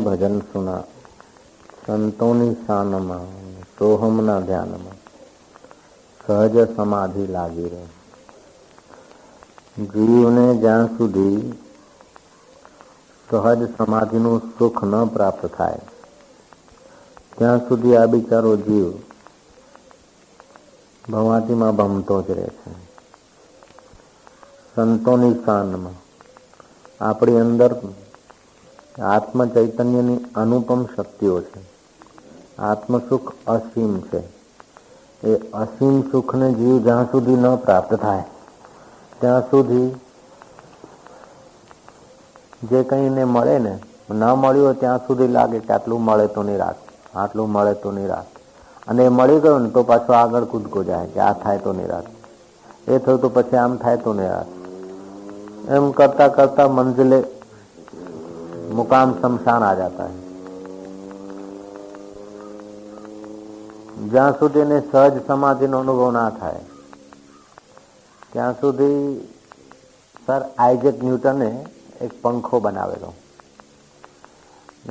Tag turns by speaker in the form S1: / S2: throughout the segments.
S1: ભજન સુના સંતોની શાનમાં સોહમના ધ્યાનમાં સહજ સમાધિ લાગી રહે. જીવને જ્યાં સુધી સહજ સમાધિનું સુખ ન પ્રાપ્ત થાય ત્યાં સુધી આ બિચારો જીવ ભવાટીમાં ભમતો જ રહે છે. સંતોની શાનમાં આપણી અંદર આત્મ ચૈતન્યની અનુપમ શક્તિઓ છે. આત્મસુખ અસીમ છે. એ અસીમ સુખને જીવ જ્યાં સુધી ન પ્રાપ્ત થાય ત્યાં સુધી જે કંઈને મળે ને ન મળ્યું હોય ત્યાં સુધી લાગે કે આટલું મળે તો નિરાશ, આટલું મળે તો નિરાશ. અને એ મળી ગયું ને તો પાછો આગળ કૂદકો જાય કે આ થાય તો નિરાશ, એ થયું તો પછી આમ થાય તો નિરાશ. એમ કરતા કરતા મંજિલે मुकाम शमशान आ जाता है. જ્યાં સુધી એને સહજ સમાધિનો અનુભવ ના થાય ત્યાં સુધી સર આઇઝેક ન્યૂટને એક પંખો બનાવેલો.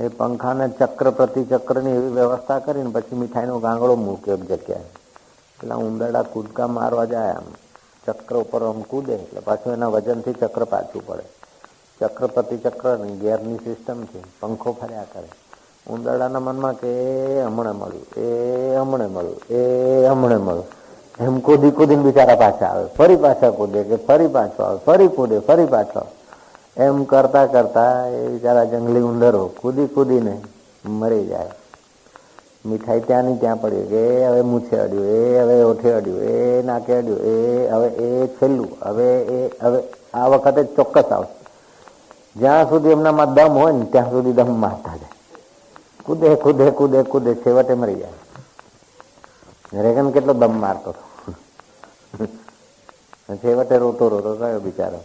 S1: એ પંખાને ચક્ર પ્રતિચક્રની એવી વ્યવસ્થા કરીને પછી મીઠાઈનો ગાંગડો મૂક્યો એક જગ્યાએ. પેલા ઉંદરડા કૂદકા મારવા જાય, આમ ચક્ર ઉપર આમ કૂદે એટલે પાછું એના વજનથી ચક્ર પાછું પડે. ચક્ર પ્રતિચક્ર ગેરની સિસ્ટમ છે. પંખો ફર્યા કરે. ઉંદરડાના મનમાં કે હમણે મળ્યું, એ હમણે મળ્યું, એ હમણે મળ્યું, એમ કૂદી કૂદીને બિચારા પાછા આવે, ફરી પાછા કૂદે કે ફરી પાછો આવે, ફરી કૂદે ફરી પાછો આવે. એમ કરતા કરતા એ બિચારા જંગલી ઉંદરો કૂદી કૂદીને મરી જાય. મીઠાઈ ત્યાંની ત્યાં પડી કે હવે મૂછે અડ્યું, એ હવે ઓઠે અડ્યું, એ નાકે અડ્યું, એ હવે એ છેલ્લું, હવે આ વખતે ચોક્કસ આવશે. જ્યાં સુધી એમનામાં દમ હોય ને ત્યાં સુધી દમ મારતા જાય. કૂદે કૂદે કૂદે કૂદે છેવટે મરી જાય. રેગન કેટલો દમ મારતો હતો, છેવટે રોતો રોતો ગયો બિચારો.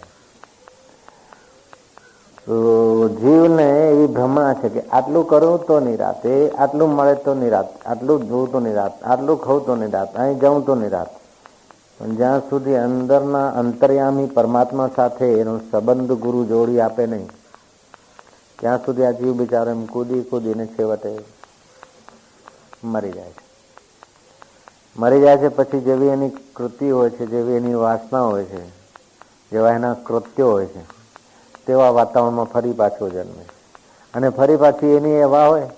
S1: તો જીવને એવી ભ્રમણા છે કે આટલું કરું તો નિરાત, એ આટલું મળે તો નિરાત, આટલું જોઉં તો નિરાત, આટલું ખાઉં તો નિરાત, અહીં જાઉં તો નિરાત. પણ જ્યાં સુધી અંદરના અંતર્યામી પરમાત્મા સાથે એનો સંબંધ ગુરુ જોડી આપે નહીં ત્યાં સુધી આ જીવ બિચારો એમ કૂદી કૂદીને છેવટે મરી જાય છે. મરી જાય છે પછી જેવી એની કૃતિ હોય છે, જેવી એની વાસના હોય છે, જેવા એના કૃત્યો હોય છે, તેવા વાતાવરણમાં ફરી પાછો જન્મે. અને ફરી પાછી એની એવા હોય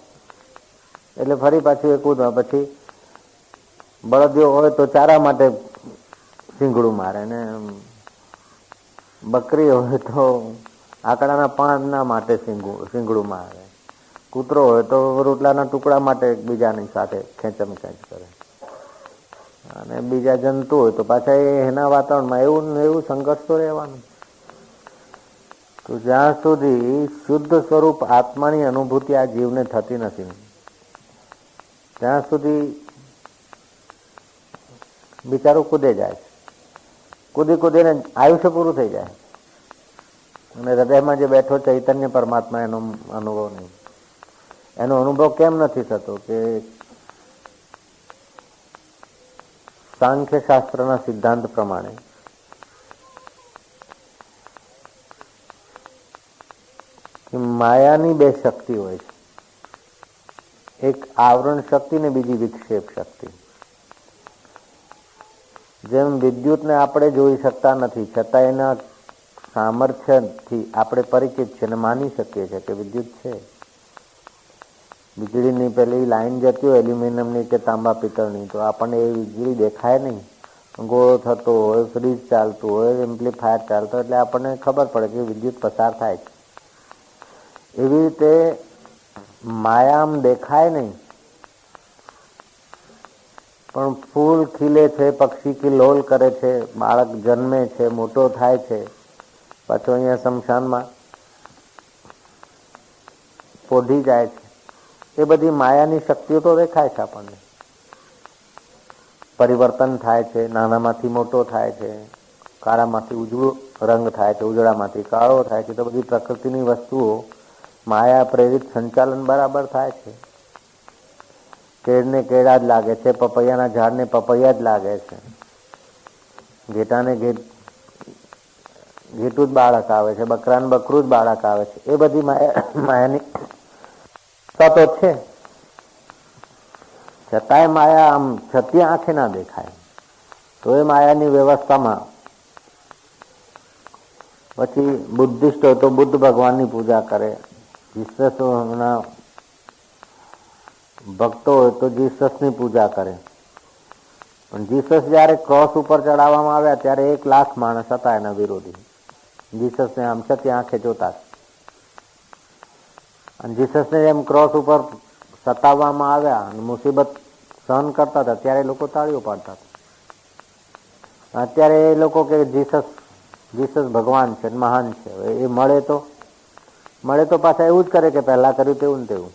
S1: એટલે ફરી પાછું એ કૂદવા. પછી બળદિયો હોય તો ચારા માટે સિંગડું મારે ને બકરી હોય તો આકડાના પાનના માટે સિંગડું મારે, કૂતરો હોય તો રોટલાના ટુકડા માટે એકબીજાની સાથે ખેંચમ ખેંચ કરે, અને બીજા જંતુ હોય તો પાછા એના વાતાવરણમાં એવું એવું સંઘર્ષ તો રહેવાનું. તો જ્યાં સુધી શુદ્ધ સ્વરૂપ આત્માની અનુભૂતિ આ જીવને થતી નથી ત્યાં સુધી બિચારું કૂદે જાય છે. કૂદી કૂદીને આયુષ્ય પૂરું થઈ જાય અને હૃદયમાં જે બેઠો ચૈતન્ય પરમાત્મા એનો અનુભવ નહીં. એનો અનુભવ કેમ નથી થતો કે સાંખ્ય શાસ્ત્રના સિદ્ધાંત પ્રમાણે માયાની બે શક્તિ હોય છે, એક આવરણ શક્તિ ને બીજી વિક્ષેપ શક્તિ. જેમ વિદ્યુતને આપણે જોઈ શકતા નથી છતાં એના સામર્થ્યથી આપણે પરિચિત છે અને માની શકીએ છીએ કે વિદ્યુત છે. વીજળીની પેલી લાઈન જતી હોય એલ્યુમિનિયમની કે તાંબા પિત્તળની તો આપણને એ વીજળી દેખાય નહીં. ગોળો થતો હોય, ફ્રીજ ચાલતું હોય, એમ્પ્લીફાયર ચાલતો એટલે આપણને ખબર પડે કે વિદ્યુત પસાર થાય છે. એવી રીતે માયામ દેખાય નહીં પણ ફૂલ ખીલે છે, પક્ષી કિલોલ કરે છે, બાળક જન્મે છે, મોટો થાય છે, પાછો અહીંયા શમશાનમાં પોઢી જાય છે. એ બધી માયાની શક્તિઓ તો દેખાય છે આપણને. પરિવર્તન થાય છે, નાનામાંથી મોટો થાય છે, કાળામાંથી ઉજળો રંગ થાય છે, ઉજળામાંથી કાળો થાય છે. તો બધી પ્રકૃતિની વસ્તુઓ માયા પ્રેરિત સંચાલન બરાબર થાય છે. કેળને કેળા જ લાગે છે, પપૈયાના ઝાડને પપૈયા જ લાગે છે, ઘેટાને ઘેટું જ બાળક આવે છે, બકરાને બકરું જ બાળક આવે છે. એ બધી માયાની તો છે, છતાંય માયા આમ છતી આંખે ના દેખાય. તો એ માયાની વ્યવસ્થામાં પછી બુદ્ધિસ્ટ હોય તો બુદ્ધ ભગવાનની પૂજા કરે, જીસસના ભક્તો હોય તો જીસસની પૂજા કરે. પણ જીસસ જયારે ક્રોસ ઉપર ચડાવવામાં આવ્યા ત્યારે 1,00,000 માણસ હતા એના વિરોધી. જીસસને આમ છતી આંખે જોતા, અને જીસસને એમ ક્રોસ ઉપર સતાવવામાં આવ્યા અને મુસીબત સહન કરતા હતા ત્યારે લોકો તાળીઓ પાડતા હતા. અત્યારે એ લોકો કે જીસસ ભગવાન છે, મહાન છે. એ મળે તો પાછા એવું જ કરે કે પહેલા કર્યું તેવું ને તેવું.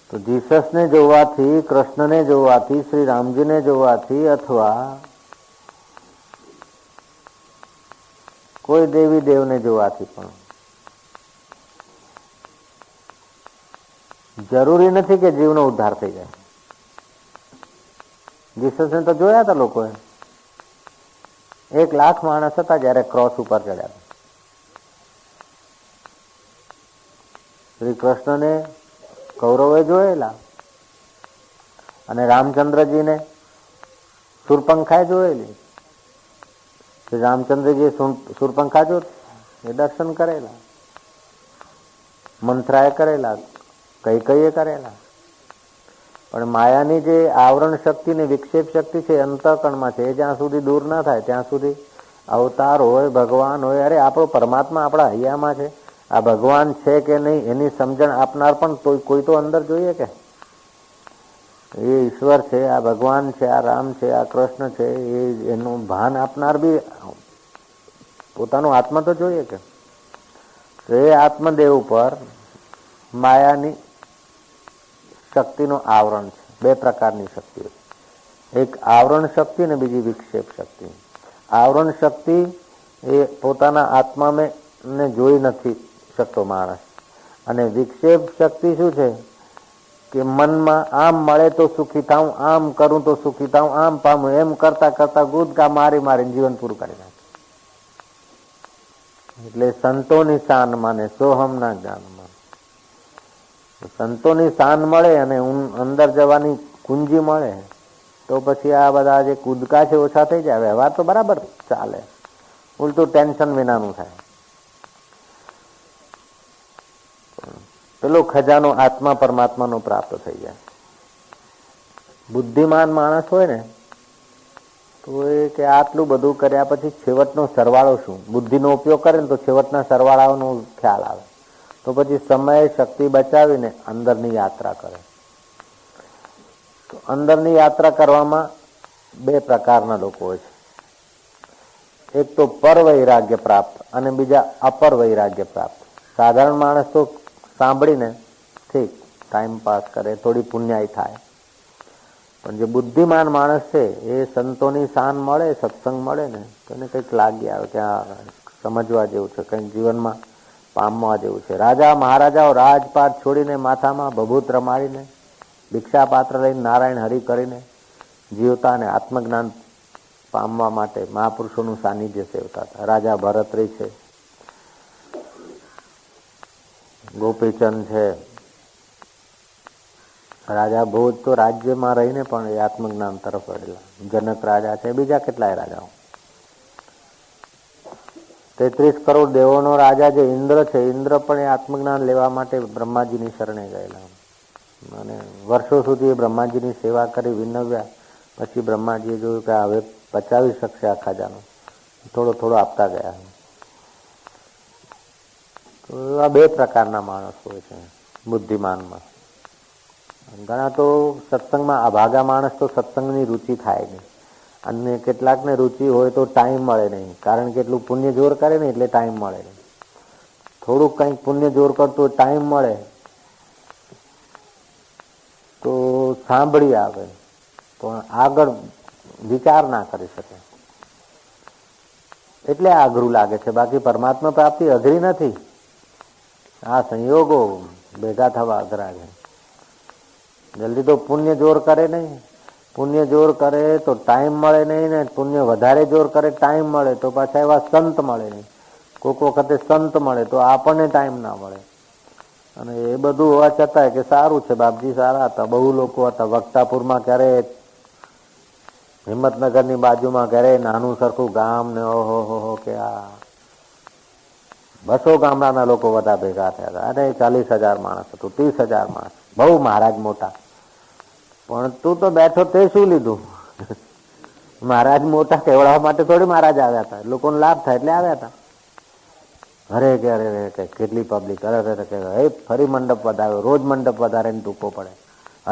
S1: તો જીસસને જોવાથી, કૃષ્ણને જોવાથી, શ્રી રામજીને જોવાથી અથવા કોઈ દેવી દેવને જોવાથી પણ જરૂરી નથી કે જીવનો ઉદ્ધાર થઈ જાય. જીસસને તો જોયા હતા લોકોએ. 1,00,000 માણસ હતા જયારે ક્રોસ ઉપર ચડ્યા. શ્રી કૃષ્ણને કૌરવે જોયેલા અને રામચંદ્રજીને સુરપંખાએ જોયેલી. શ્રી રામચંદ્રજીએ સુરપંખા જો એ દર્શન કરેલા, મંથરાએ કરેલા, કૈકેયીએ કરેલા. પણ માયાની જે આવરણ શક્તિ ને વિક્ષેપ શક્તિ છે અંતઃકરણમાં છે. એ જ્યાં સુધી દૂર ના થાય ત્યાં સુધી અવતાર હોય, ભગવાન હોય, અરે આપણો પરમાત્મા આપણા હૈયામાં છે, આ ભગવાન છે કે નહીં એની સમજણ આપનાર પણ કોઈ તો અંદર જોઈએ કે એ ઈશ્વર છે, આ ભગવાન છે, આ રામ છે, આ કૃષ્ણ છે, એનું ભાન આપનાર બી પોતાનો આત્મા તો જોઈએ કે. તો એ આત્મદેવ ઉપર માયાની શક્તિનું આવરણ છે. 2 પ્રકારની શક્તિઓ, એક આવરણ શક્તિ ને બીજી વિક્ષેપ શક્તિ. આવરણ શક્તિ એ પોતાના આત્માને જોઈ નથી શકતો માણસ, અને વિક્ષેપ શક્તિ શું છે કે મનમાં આમ મળે તો સુખી થાઉં, આમ કરું તો સુખી થાઉં, આમ પામું, એમ કરતા કરતા ગુદકા મારી જીવન પૂરું કરી નાખે. એટલે સંતોની શાન માને સોહમ ના જ્ઞાન માને. સંતોની શાન મળે અને અંદર જવાની કુંજી મળે તો પછી આ બધા જે કૂદકા છે ઓછા થઈ જાય. વ્યવહાર તો બરાબર ચાલે, ઉલટું ટેન્શન વિનાનું થાય. પેલો ખજાનો આત્મા પરમાત્માનો પ્રાપ્ત થઈ જાય. બુદ્ધિમાન માણસ હોય ને તો એ કે આટલું બધું કર્યા પછી છેવટનો સરવાળો શું? બુદ્ધિનો ઉપયોગ કરે ને તો છેવટના સરવાળાનો ખ્યાલ આવે. તો પછી સમય શક્તિ બચાવીને અંદરની યાત્રા કરે. તો અંદરની યાત્રા કરવામાં 2 પ્રકારના લોકો હોય છે. એક તો પર વૈરાગ્ય પ્રાપ્ત અને બીજા અપર વૈરાગ્ય પ્રાપ્ત. સાધારણ માણસ તો સાંભળીને ઠીક ટાઈમ પાસ કરે, થોડી પુણ્યાઈ થાય. પણ જે બુદ્ધિમાન માણસ છે એ સંતોની શાન મળે, સત્સંગ મળે ને તો એને કંઈક લાગી આવે કે આ સમજવા જેવું છે, કંઈક જીવનમાં પામવા જેવું છે. રાજા મહારાજાઓ રાજપાટ છોડીને માથામાં ભભૂત રમાડીને ભિક્ષા પાત્ર લઈને નારાયણ હરિ કરીને જીવતા અને આત્મજ્ઞાન પામવા માટે મહાપુરુષોનું સાનિધ્ય સેવતા હતા. રાજા ભરતરી છે, ગોપીચંદ છે, રાજા ભોજ તો રાજ્યમાં રહીને પણ એ આત્મજ્ઞાન તરફ વળેલા. જનક રાજા છે, બીજા કેટલાય રાજાઓ. 33 કરોડ દેવોનો રાજા જે ઇન્દ્ર છે, ઇન્દ્ર પણ એ આત્મજ્ઞાન લેવા માટે બ્રહ્માજીની શરણે ગયેલા અને વર્ષો સુધી એ બ્રહ્માજીની સેવા કરી વિનવ્યા. પછી બ્રહ્માજીએ જોયું કે હવે પચાવી શકશે આ ખજાનો, થોડો થોડો આપતા ગયા. તો એવા 2 પ્રકારના માણસ હોય છે બુદ્ધિમાનમાં. ઘણા તો સત્સંગમાં અભાગા માણસ તો સત્સંગની રુચિ થાય નહીં, અને કેટલાકને રુચિ હોય તો ટાઈમ મળે નહીં, કારણ કે એટલું પુણ્ય જોર કરે ને એટલે ટાઈમ મળે નહીં. થોડુંક કંઈક પુણ્ય જોર કરતું ટાઈમ મળે તો સાંભળી આવે પણ આગળ વિચાર ના કરી શકે, એટલે અઘરું લાગે છે. બાકી પરમાત્મા પ્રાપ્તિ અઘરી નથી, આ સંયોગો ભેગા થવા અઘરા છે. જલ્દી તો પુણ્ય જોર કરે નહીં, પુણ્ય જોર કરે તો ટાઈમ મળે નહીં, ને પુણ્ય વધારે જોર કરે ટાઈમ મળે તો પાછા એવા સંત મળે નહીં. કોઈક વખતે સંત મળે તો આપણને ટાઈમ ના મળે. અને એ બધું હોવા છતાંય કે સારું છે, બાપજી સારા હતા, બહુ લોકો હતા. વક્તાપુરમાં ક્યારે હિંમતનગરની બાજુમાં ક્યારે નાનું સરખું ગામ ને ઓહો કે આ 200 ગામડાના લોકો બધા ભેગા થયા હતા. અને 40,000 માણસ હતું, 30,000 માણસ, બહુ મહારાજ મોટા. પણ તું તો બેઠો તે શું લીધું? મહારાજ મોટા કહેવડાવવા માટે થોડી મહારાજ આવ્યા હતા, લોકોને લાભ થાય એટલે આવ્યા હતા. અરે કે કેટલી પબ્લિક, અરે કે ફરી મંડપ વધાર્યો, રોજ મંડપ વધારે ટૂંકો પડે.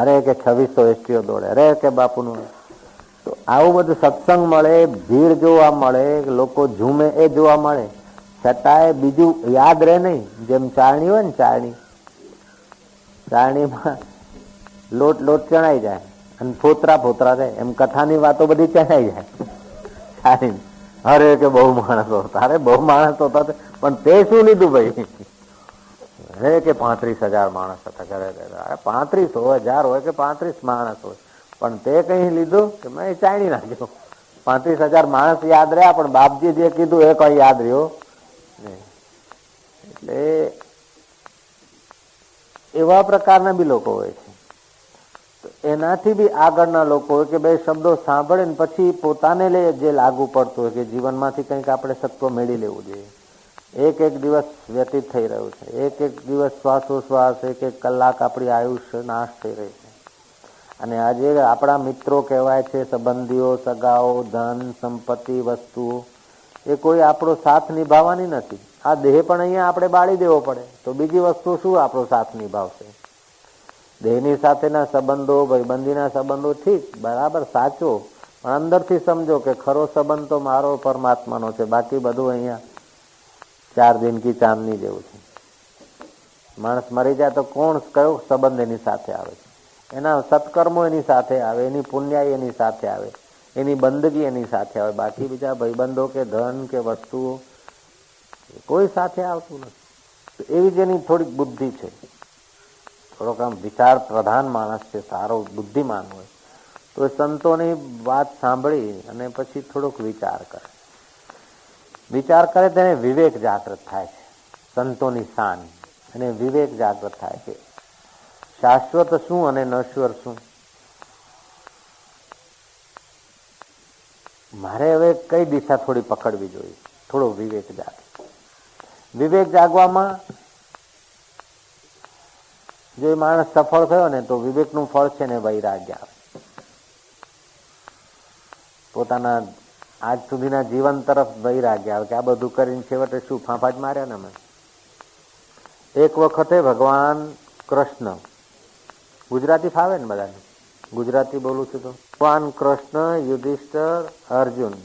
S1: અરે કે 2600 એસટીઓ દોડે. અરે કે બાપુનું. તો આવું બધું સત્સંગ મળે, ભીડ જોવા મળે, લોકો ઝૂમે એ જોવા મળે. છતાંય બીજું યાદ રહે નહીં. જેમ ચારણી હોય ને, ચારણીમાં લોટ ચણાઈ જાય અને ફોતરા થાય, એમ કથાની વાતો બધી ચણાઈ જાય. અરે કે બહુ માણસો હતા, અરે બહુ માણસો હતા, પણ તે શું લીધું ભાઈ? અરે કે 35,000 માણસ હતા. અરે 35,000 હોય કે 35 માણસ હોય, પણ તે કઈ લીધું કે મેં ચાણી નાખ્યો. 35,000 માણસ યાદ રહ્યા, પણ બાપજી જે કીધું એ કઈ યાદ રહ્યો નહીં. એટલે એવા પ્રકારના બી લોકો હોય છે. એનાથી બી આગળના લોકો હોય કે બે શબ્દો સાંભળે ને પછી પોતાને લે જે લાગુ પડતું હોય કે જીવનમાંથી કંઈક આપણે સત્વ મેળવી લેવું જોઈએ. એક દિવસ વ્યતીત થઈ રહ્યું છે, એક દિવસ શ્વાસોશ્વાસ, એક કલાક આપણી આયુષ્ય નાશ થઈ રહી છે. અને આજે આપણા મિત્રો કહેવાય છે, સંબંધીઓ, સગાઓ, ધન સંપત્તિ, વસ્તુઓ, એ કોઈ આપણો સાથ નિભાવવાની નથી. આ દેહ પણ અહીંયા આપણે બાળી દેવો પડે, તો બીજી વસ્તુ શું આપણો સાથ નિભાવશે? દેહની સાથેના સંબંધો, ભાઈબંધીના સંબંધો ઠીક, બરાબર, સાચો, પણ અંદરથી સમજો કે ખરો સંબંધ તો મારો પરમાત્માનો છે. બાકી બધું અહીંયા 4 દિન કી ચાંદની જેવું છે. માણસ મરી જાય તો કોણ, કયો સંબંધ એની સાથે આવે છે? એના સત્કર્મો એની સાથે આવે, એની પુણ્યાઈ એની સાથે આવે, એની બંદગી એની સાથે આવે. બાકી બીજા ભાઈબંધો કે ધન કે વસ્તુઓ કોઈ સાથે આવતું નથી. એવી જ એની થોડીક બુદ્ધિ છે. થોડોક આમ વિચાર પ્રધાન માણસ છે, સારો બુદ્ધિમાન હોય તો એ સંતોની વાત સાંભળી અને પછી થોડોક વિચાર કરે તેને વિવેક જાગૃત થાય છે. સંતોની શાન અને વિવેક જાગૃત થાય છે. શાશ્વત શું અને નશ્વર શું? મારે હવે કઈ દિશા થોડી પકડવી જોઈએ? થોડો વિવેક જાગે. વિવેક જાગવામાં જો એ માણસ સફળ થયો ને તો વિવેકનું ફળ છે ને વૈરાગ્ય આવે. પોતાના આજ સુધીના જીવન તરફ વૈરાગ્ય આવે કે આ બધું કરીને છેવટે શું ફાંફા જ માર્યા ને અમે. એક વખતે ભગવાન કૃષ્ણ, ગુજરાતી ફાવે ને બધાને? ગુજરાતી બોલું છું તો ભગવાન કૃષ્ણ, યુધિષ્ઠર, અર્જુન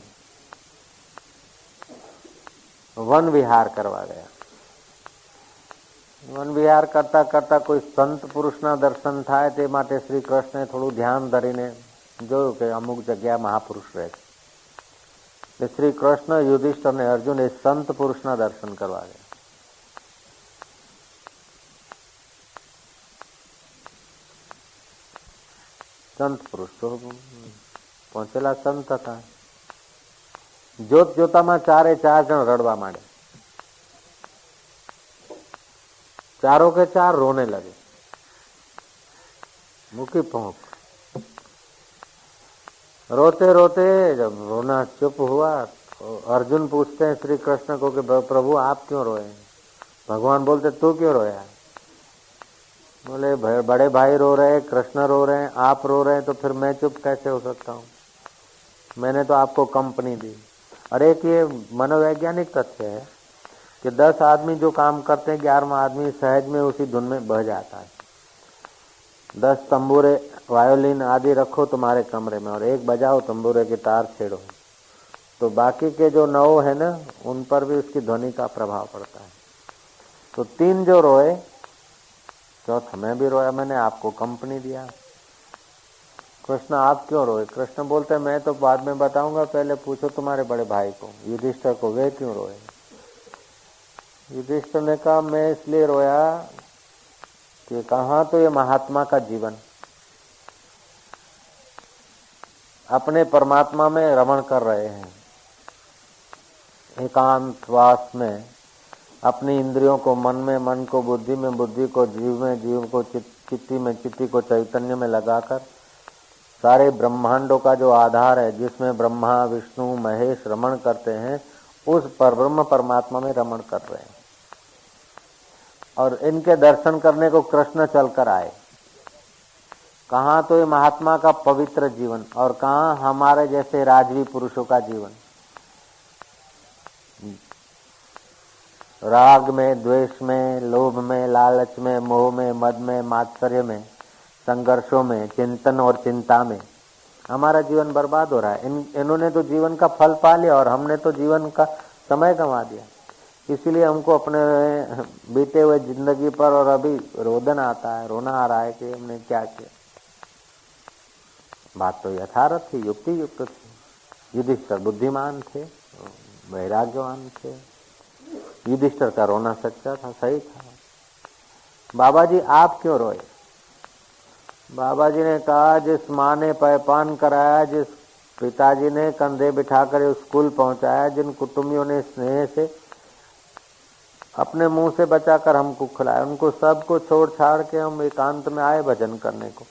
S1: વન વિહાર કરવા ગયા. વન વિહાર કરતા કરતા કોઈ સંત પુરુષના દર્શન થાય તે માટે શ્રી કૃષ્ણે થોડું ધ્યાન ધરીને જોયું કે અમુક જગ્યા મહાપુરુષ રહે છે. એટલે શ્રી કૃષ્ણ, યુધિષ્ઠર અને અર્જુન એ સંત પુરુષના દર્શન કરવા ગયા. સંત પુરુષ તો પહોંચેલા સંત હતા. જોત જોતામાં 4 જણ રડવા માંડે. चारों के 4 रोने लगे. मुखी पहुंच रोते रोते जब रोना चुप हुआ तो अर्जुन पूछते हैं श्री कृष्ण को कि प्रभु आप क्यों रोए? भगवान बोलते तू क्यों रोया? बोले बड़े भाई रो रहे, कृष्ण रो रहे हैं, आप रो रहे हैं, तो फिर मैं चुप कैसे हो सकता हूँ? मैंने तो आपको कंपनी दी. अरे कि ये मनोवैज्ञानिक तथ्य है कि 10 आदमी जो काम करते हैं, 11वां आदमी सहज में उसी धुन में बह जाता है. 10 तंबूरे, वायोलिन आदि रखो तुम्हारे कमरे में और एक बजाओ, तंबूरे की तार छेड़ो, तो बाकी के जो 9 है ना, उन पर भी उसकी ध्वनि का प्रभाव पड़ता है. तो 3 जो रोए, चौथा मैं भी रोया, मैंने आपको कंपनी दिया. कृष्ण आप क्यों रोए? कृष्ण बोलते मैं तो बाद में बताऊंगा, पहले पूछो तुम्हारे बड़े भाई को, युधिष्ठिर को, वे क्यों रोए? युधिष्ठिर ने कहा मैं इसलिए रोया कि कहाँ तो ये महात्मा का जीवन, अपने परमात्मा में रमण कर रहे हैं, एकांतवास में अपनी इंद्रियों को मन में, मन को बुद्धि में, बुद्धि को जीव में, जीव को चित्ती में, चित्ती को चैतन्य में लगाकर सारे ब्रह्मांडों का जो आधार है, जिसमें ब्रह्मा विष्णु महेश रमण करते हैं, उस परब्रह्म परमात्मा में रमण कर रहे हैं। और इनके दर्शन करने को कृष्ण चलकर आए। कहाँ तो ये महात्मा का पवित्र जीवन और कहाँ हमारे जैसे राजवी पुरुषों का जीवन। राग में, द्वेष में, लोभ में, लालच में, मोह में, मद में, मात्सर्य में, संघर्षों में, चिंतन और चिंता में हमारा जीवन बर्बाद हो रहा है। इन्होंने तो जीवन का फल पा लिया और हमने तो जीवन का समय गंवा दिया। इसीलिए हमको अपने बीते हुए जिंदगी पर और अभी रोदन आता है, रोना आ रहा है कि हमने क्या किया। बात तो यथार्थ थी, युक्ति युक्त थी। युधिष्ठिर बुद्धिमान थे, वैराग्यवान थे। युधिष्ठिर का रोना सच्चा था, सही था। बाबा जी आप क्यों रोए? बाबा जी ने कहा, जिस माँ ने पैपान कराया, जिस पिताजी ने कंधे बिठाकर स्कूल पहुंचाया, जिन कुटुंबियों ने स्नेह से अपने मुंह से बचाकर हमको खिलाया, उनको सबको छोड़ छाड़ के हम एकांत में आए भजन करने को।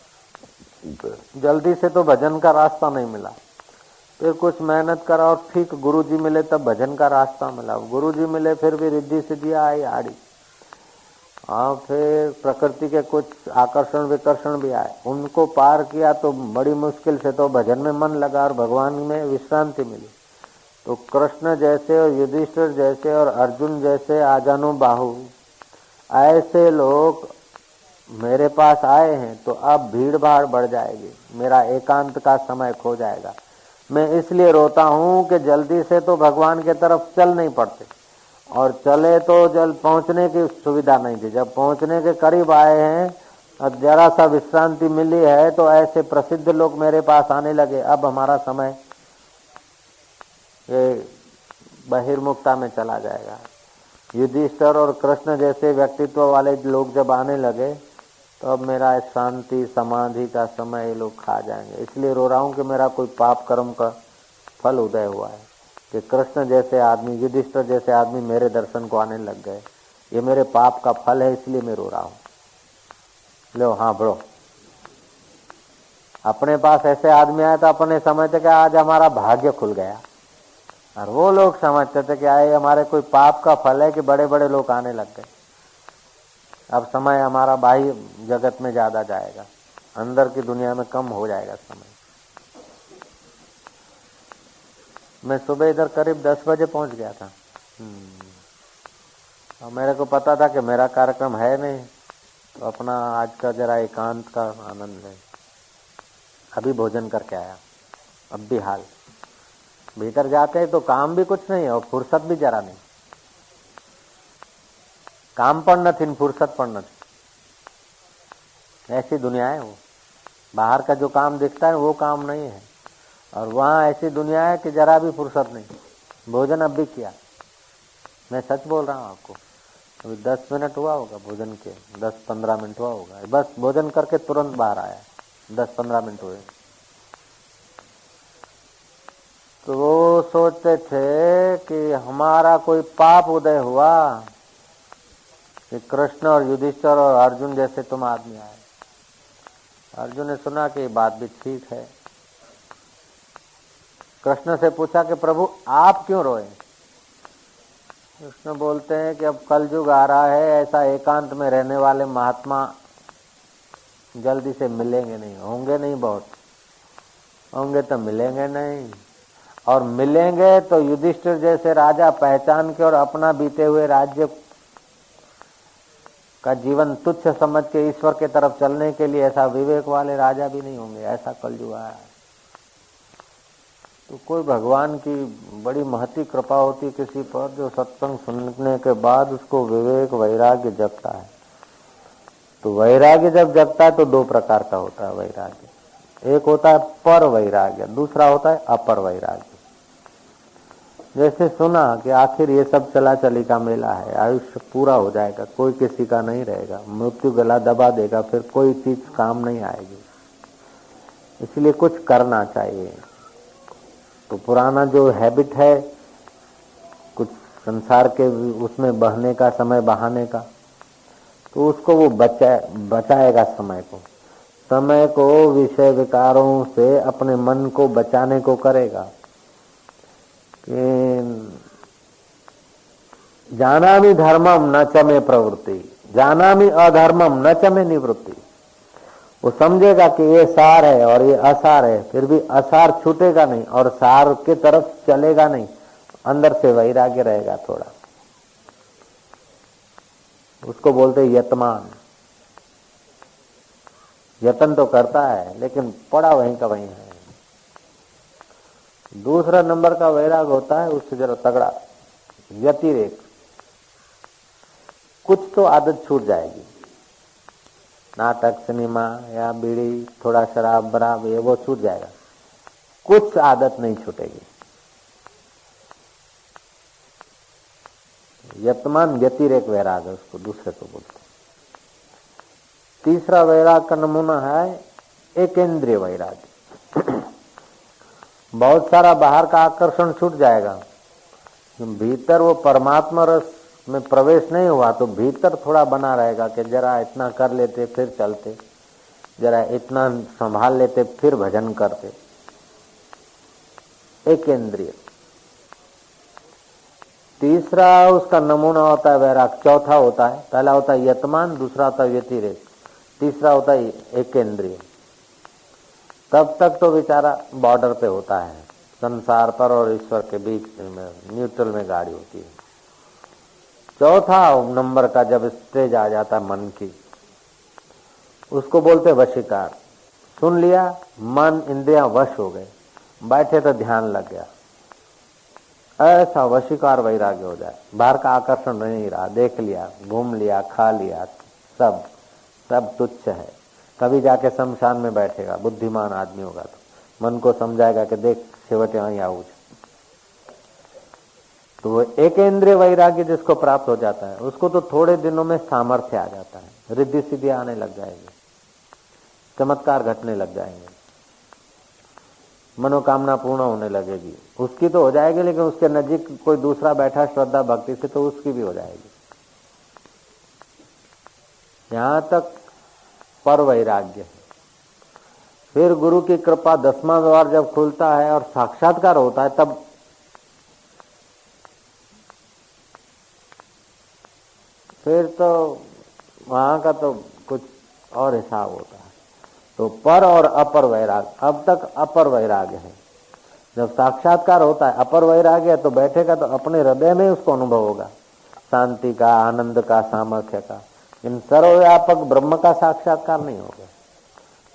S1: जल्दी से तो भजन का रास्ता नहीं मिला, फिर कुछ मेहनत करा और ठीक गुरुजी मिले तब भजन का रास्ता मिला। गुरुजी मिले फिर भी रिद्धि सिद्धि आई आड़ी, और फिर प्रकृति के कुछ आकर्षण विकर्षण भी आए, उनको पार किया तो बड़ी मुश्किल से तो भजन में मन लगा और भगवान में विश्रांति मिली। तो कृष्ण जैसे और युधिष्ठिर जैसे और अर्जुन जैसे आजानुबाहु ऐसे लोग मेरे पास आए हैं तो अब भीड़ भाड़ बढ़ जाएगी, मेरा एकांत का समय खो जाएगा। मैं इसलिए रोता हूं कि जल्दी से तो भगवान के तरफ चल नहीं पड़ते, और चले तो जल्द पहुंचने की सुविधा नहीं थी। जब पहुंचने के करीब आए हैं और जरा सा विश्रांति मिली है तो ऐसे प्रसिद्ध लोग मेरे पास आने लगे। अब हमारा समय ये बहिर्मुखता में चला जाएगा। युधिष्ठिर और कृष्ण जैसे व्यक्तित्व वाले लोग जब आने लगे तो अब मेरा शांति समाधि का समय ये लोग खा जाएंगे। इसलिए रो रहा हूं कि मेरा कोई पाप कर्म का फल उदय हुआ है कि कृष्ण जैसे आदमी, युधिष्ठिर जैसे आदमी मेरे दर्शन को आने लग गए। ये मेरे पाप का फल है, इसलिए मैं रो रहा हूं। लो हाँ ब्रो, अपने पास ऐसे आदमी आए तो अपने समझते कि आज हमारा भाग्य खुल गया, और वो लोग समझते थे कि आए हमारे कोई पाप का फल है कि बड़े बड़े लोग आने लग गए। अब समय हमारा बाह्य जगत में ज्यादा जाएगा, अंदर की दुनिया में कम हो जाएगा समय। मैं सुबह इधर करीब 10 बजे पहुंच गया था, और मेरे को पता था कि मेरा कार्यक्रम है नहीं, तो अपना आज का जरा एकांत का आनंद है। अभी भोजन करके आया, अब भी हाल भीतर जाते हैं तो काम भी कुछ नहीं है और फुर्सत भी जरा नहीं। काम पर नहीं, फुर्सत पर नहीं, ऐसी दुनिया है वो। बाहर का जो काम दिखता है वो काम नहीं है, और वहाँ ऐसी दुनिया है कि जरा भी फुर्सत नहीं। भोजन अब भी किया, मैं सच बोल रहा हूँ आपको। अभी 10 मिनट हुआ होगा भोजन के, 10-15 मिनट हुआ होगा, बस भोजन करके तुरंत बाहर आया, 10-15 मिनट हुए। तो वो सोचते थे कि हमारा कोई पाप उदय हुआ कि कृष्ण और युधिष्ठिर और अर्जुन जैसे तुम आदमी आए। अर्जुन ने सुना कि बात भी ठीक है। कृष्ण से पूछा कि प्रभु आप क्यों रोए? कृष्ण बोलते हैं कि अब कलयुग आ रहा है, ऐसा एकांत में रहने वाले महात्मा जल्दी से मिलेंगे नहीं, होंगे नहीं, बहुत होंगे तो मिलेंगे नहीं, और मिलेंगे तो युधिष्ठिर जैसे राजा पहचान के और अपना बीते हुए राज्य का जीवन तुच्छ समझ के ईश्वर के तरफ चलने के लिए ऐसा विवेक वाले राजा भी नहीं होंगे। ऐसा कलयुग आया है। तो कोई भगवान की बड़ी महती कृपा होती किसी पर, जो सत्संग सुनने के बाद उसको विवेक वैराग्य जगता है। तो वैराग्य जब जगता है तो 2 प्रकार का होता है वैराग्य। एक होता है पर वैराग्य, दूसरा होता है अपर वैराग्य। जैसे सुना कि आखिर ये सब चला चली का मेला है, आयुष्य पूरा हो जाएगा, कोई किसी का नहीं रहेगा, मृत्यु गला दबा देगा, फिर कोई चीज काम नहीं आएगी, इसलिए कुछ करना चाहिए। तो पुराना जो हैबिट है, कुछ संसार के उसमें बहने का, समय बहाने का, तो उसको वो बचाएगा समय को विषय विकारों से अपने मन को बचाने को करेगा कि जानामि धर्मम न च मे प्रवृत्ति, जानामि अधर्मम न च मे निवृत्ति। वो समझेगा कि ये सार है और ये असार है, फिर भी असार छूटेगा नहीं और सार के तरफ चलेगा नहीं, अंदर से वैराग्य रहेगा थोड़ा। उसको बोलते यतमान। यतन तो करता है लेकिन पड़ा वहीं का वहीं है। दूसरा नंबर का वैराग होता है उससे जरा तगड़ा, व्यतिरेक। कुछ तो आदत छूट जाएगी, नाटक, सिनेमा या बीड़ी, थोड़ा शराब बराब, ये वो छूट जाएगा, कुछ आदत नहीं छूटेगी। यतमान व्यतिरेक वैराग है, उसको दूसरे को बोलते। तीसरा वैराग का नमूना है एकेंद्रीय वैराग। बहुत सारा बाहर का आकर्षण छूट जाएगा, भीतर वो परमात्मा रस में प्रवेश नहीं हुआ तो भीतर थोड़ा बना रहेगा कि जरा इतना कर लेते फिर चलते, जरा इतना संभाल लेते फिर भजन करते। एकेंद्रीय। तीसरा उसका नमूना होता है वैराग। चौथा होता है, पहला होता है यतमान, दूसरा होता है व्यतिरेक, तीसरा होता है एकेंद्रीय। तब तक तो बेचारा बॉर्डर पे होता है, संसार पर और ईश्वर के बीच में, न्यूट्रल में गाड़ी होती है। चौथा नंबर का जब स्टेज आ जाता है मन की, उसको बोलते वशीकार। सुन लिया, मन इंद्रियां वश हो गए, बैठे तो ध्यान लग गया, ऐसा वशीकार वैराग्य हो जाए। बाहर का आकर्षण नहीं रहा, देख लिया, घूम लिया, खा लिया, सब तुच्छ है। कभी जाके शमशान में बैठेगा, बुद्धिमान आदमी होगा तो मन को समझाएगा कि देख शेवटे वहीं आऊ। तो वो एकेंद्रीय वैराग्य जिसको प्राप्त हो जाता है उसको तो थोड़े दिनों में सामर्थ्य आ जाता है, रिद्धि सिद्धि आने लग जाएगी, चमत्कार घटने लग जाएंगे, मनोकामना पूर्ण होने लगेगी। उसकी तो हो जाएगी, लेकिन उसके नजीक कोई दूसरा बैठा श्रद्धा भक्ति से तो उसकी भी हो जाएगी। यहां तक पर वैराग्य है। फिर गुरु की कृपा 10वां द्वार जब खुलता है और साक्षात्कार होता है, तब फिर तो वहां का तो कुछ और हिसाब होता है। तो पर और अपर वैराग, अब तक अपर वैराग्य है। जब साक्षात्कार होता है अपर वैराग्य है तो बैठेगा तो अपने हृदय में उसको अनुभव होगा, शांति का, आनंद का, सामर्थ्य का। इन सर्वव्यापक ब्रह्म का साक्षात्कार नहीं होगा।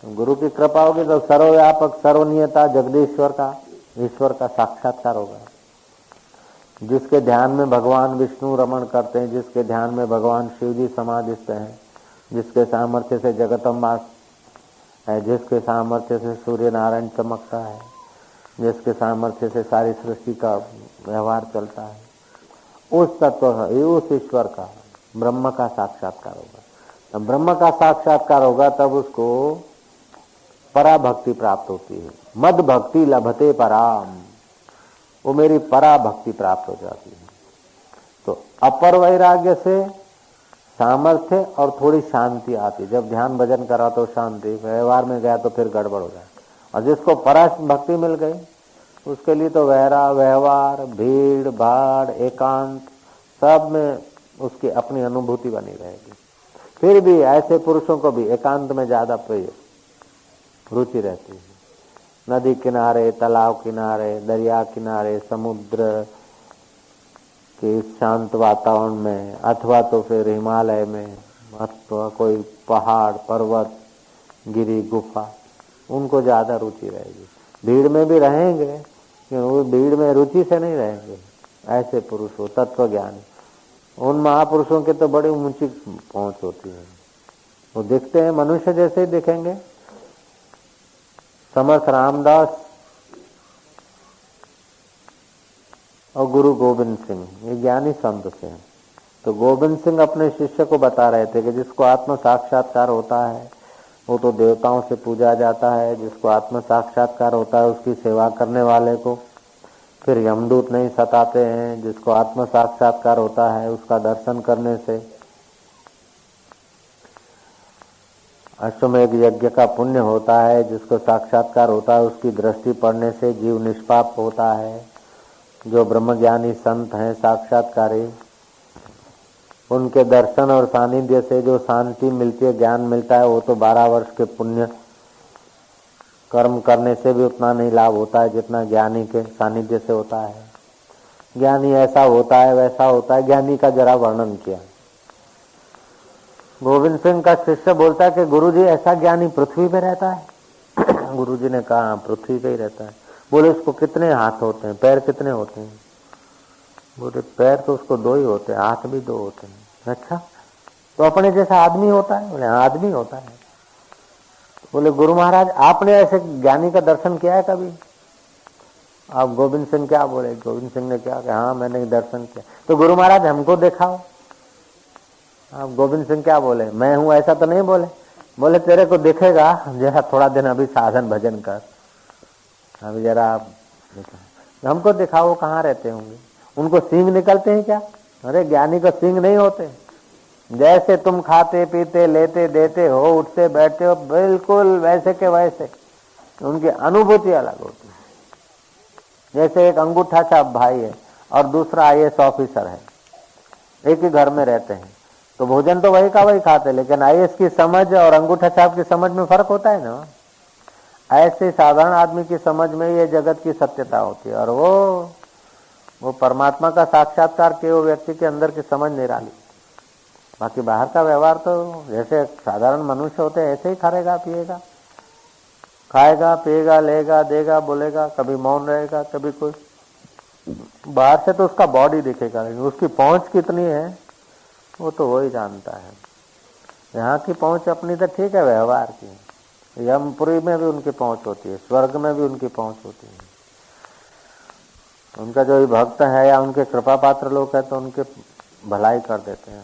S1: तो गुरु की कृपा होगी तो सर्वव्यापक, सर्वनियता, जगदीश्वर का, ईश्वर का साक्षात्कार होगा। जिसके ध्यान में भगवान विष्णु रमण करते हैं, जिसके ध्यान में भगवान शिव जी समाधिस्थ हैं, जिसके सामर्थ्य से जगदम्बा है, जिसके सामर्थ्य से सूर्य नारायण चमकता है, जिसके सामर्थ्य से सारी सृष्टि का व्यवहार चलता है, उस तत्व, उस ईश्वर का, ब्रह्म का साक्षात्कार होगा। तब ब्रह्म का साक्षात्कार होगा तब उसको पराभक्ति प्राप्त होती है। मद भक्ति लभते पराम, वो मेरी पराभक्ति प्राप्त हो जाती है। तो अपर वैराग्य से सामर्थ्य और थोड़ी शांति आती। जब ध्यान भजन करा तो शांति, व्यवहार में गया तो फिर गड़बड़ हो जाए। और जिसको पराभक्ति मिल गई उसके लिए तो व्यवहार, भीड़ भाड़, एकांत, सब में उसकी अपनी अनुभूति बनी रहेगी। फिर भी ऐसे पुरुषों को भी एकांत में ज्यादा प्रिय रुचि रहती है। नदी किनारे, तालाब किनारे, दरिया किनारे, समुद्र के शांत वातावरण में, अथवा तो फिर हिमालय में, अथवा कोई पहाड़, पर्वत, गिरी, गुफा, उनको ज्यादा रुचि रहेगी। भीड़ में भी रहेंगे, वो भीड़ में रुचि से नहीं रहेंगे। ऐसे पुरुष हो तत्वज्ञानी, उन महापुरुषों के तो बड़ी ऊंची पहुंच होती है। वो दिखते हैं मनुष्य जैसे ही दिखेंगे। समर्थ रामदास और गुरु गोविंद सिंह, ये ज्ञानी संत से हैं। तो गोविंद सिंह अपने शिष्य को बता रहे थे कि जिसको आत्म साक्षात्कार होता है वो तो देवताओं से पूजा जाता है, जिसको आत्म साक्षात्कार होता है उसकी सेवा करने वाले को फिर यमदूत नहीं सताते हैं। जिसको आत्म साक्षात्कार होता है उसका दर्शन करने से अश्वमेध यज्ञ का पुण्य होता है। जिसको साक्षात्कार होता है उसकी दृष्टि पड़ने से जीव निष्पाप होता है। जो ब्रह्मज्ञानी संत हैं साक्षात्कारी, उनके दर्शन और सानिध्य से जो शांति मिलती है, ज्ञान मिलता है, वो तो 12 वर्ष के पुण्य कर्म करने से भी उतना नहीं लाभ होता है जितना ज्ञानी के सानिध्य से होता है। ज्ञानी ऐसा होता है वैसा होता है। ज्ञानी का जरा वर्णन किया। गोविंद सिंह का शिष्य बोलता है कि गुरुजी ऐसा ज्ञानी पृथ्वी पे रहता है। गुरुजी ने कहा पृथ्वी पे ही रहता है। बोले उसको कितने हाथ होते हैं, पैर कितने होते हैं? बोले पैर तो उसको 2 ही होते हैं, हाथ भी 2 होते हैं। अच्छा, तो अपने जैसा आदमी होता है? बोले हाँ आदमी होता है। बोले गुरु महाराज आपने ऐसे ज्ञानी का दर्शन किया है कभी? अब गोविंद सिंह क्या बोले? गोविंद सिंह ने क्या कहा? हाँ मैंने दर्शन किया। तो गुरु महाराज हमको दिखाओ। अब गोविंद सिंह क्या बोले? मैं हूं ऐसा तो नहीं बोले। बोले तेरे को दिखेगा, जरा थोड़ा दिन अभी साधन भजन कर, अभी जरा आप हमको दिखाओ कहाँ रहते होंगे। उनको सींग निकलते हैं क्या? अरे ज्ञानी को सींग नहीं होते। जैसे तुम खाते पीते लेते देते हो, उठते बैठते हो, बिल्कुल वैसे के वैसे। उनकी अनुभूति अलग होती है। जैसे एक अंगूठा छाप भाई है और दूसरा IAS ऑफिसर है, एक ही घर में रहते हैं, तो भोजन तो वही का वही खाते, लेकिन IAS की समझ और अंगूठा छाप की समझ में फर्क होता है ना। ऐसे साधारण आदमी की समझ में ये जगत की सत्यता होती है, और वो परमात्मा का साक्षात्कार के वो व्यक्ति के अंदर की समझ निराली। बाकी बाहर का व्यवहार तो जैसे साधारण मनुष्य होते हैं ऐसे ही करेगा पिएगा, खाएगा पिएगा, लेगा देगा बोलेगा, कभी मौन रहेगा, कभी कुछ। बाहर से तो उसका बॉडी दिखेगा, लेकिन उसकी पहुंच कितनी है वो तो वही जानता है। यहाँ की पहुंच अपनी तो ठीक है व्यवहार की, यमपुरी में भी उनकी पहुंच होती है, स्वर्ग में भी उनकी पहुंच होती है। उनका जो भक्त है या उनके कृपा पात्र लोग हैं तो उनके भलाई कर देते हैं।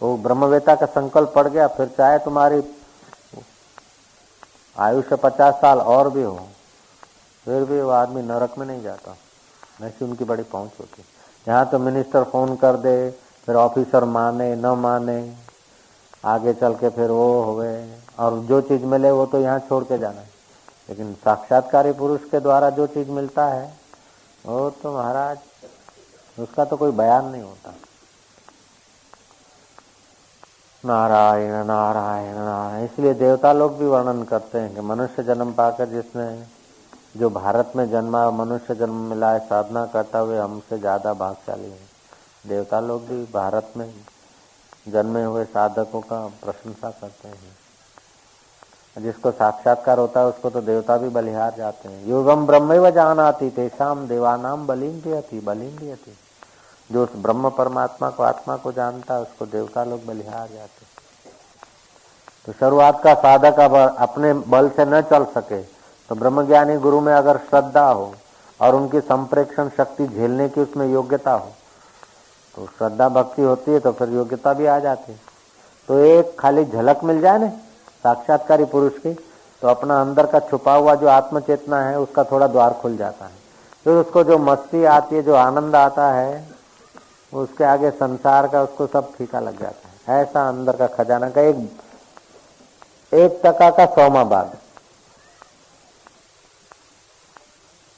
S1: वो ब्रह्मवेता का संकल्प पड़ गया, फिर चाहे तुम्हारी आयुष्य 50 साल और भी हो, फिर भी वो आदमी नरक में नहीं जाता। ऐसी उनकी बड़ी पहुंच होती है। यहाँ तो मिनिस्टर फोन कर दे, फिर ऑफिसर माने न माने, आगे चल के फिर वो हुए, और जो चीज मिले वो तो यहाँ छोड़ के जाना है। लेकिन साक्षात्कारी पुरुष के द्वारा जो चीज मिलता है वो तो महाराज उसका तो कोई बयान नहीं होता। नारायण नारायण नारायण। इसलिए देवता लोग भी वर्णन करते हैं कि मनुष्य जन्म पाकर जिसने जो भारत में जन्मा, मनुष्य जन्म मिला है, साधना करता हुए हमसे ज्यादा भाग्यशाली है। देवता लोग भी भारत में जन्मे हुए साधकों का प्रशंसा करते हैं। जिसको साक्षात्कार होता है उसको तो देवता भी बलिहार जाते हैं। योगम ब्रह्मैव जानाति तेषाम देवानाम बलिं दीयते। जो उस ब्रह्म परमात्मा को, आत्मा को जानता है, उसको देवता लोग बलिहार जाते। तो शुरुआत का साधक अब अपने बल से न चल सके तो ब्रह्मज्ञानी गुरु में अगर श्रद्धा हो और उनकी संप्रेक्षण शक्ति झेलने की उसमें योग्यता हो, तो श्रद्धा भक्ति होती है तो फिर योग्यता भी आ जाती है। तो एक खाली झलक मिल जाए ना साक्षात्कारी पुरुष की, तो अपना अंदर का छुपा हुआ जो आत्म चेतना है उसका थोड़ा द्वार खुल जाता है। फिर उसको जो मस्ती आती है, जो आनंद आता है, उसके आगे संसार का उसको सब फीका लग जाता है। ऐसा अंदर का खजाना का 1% का 100वां भाग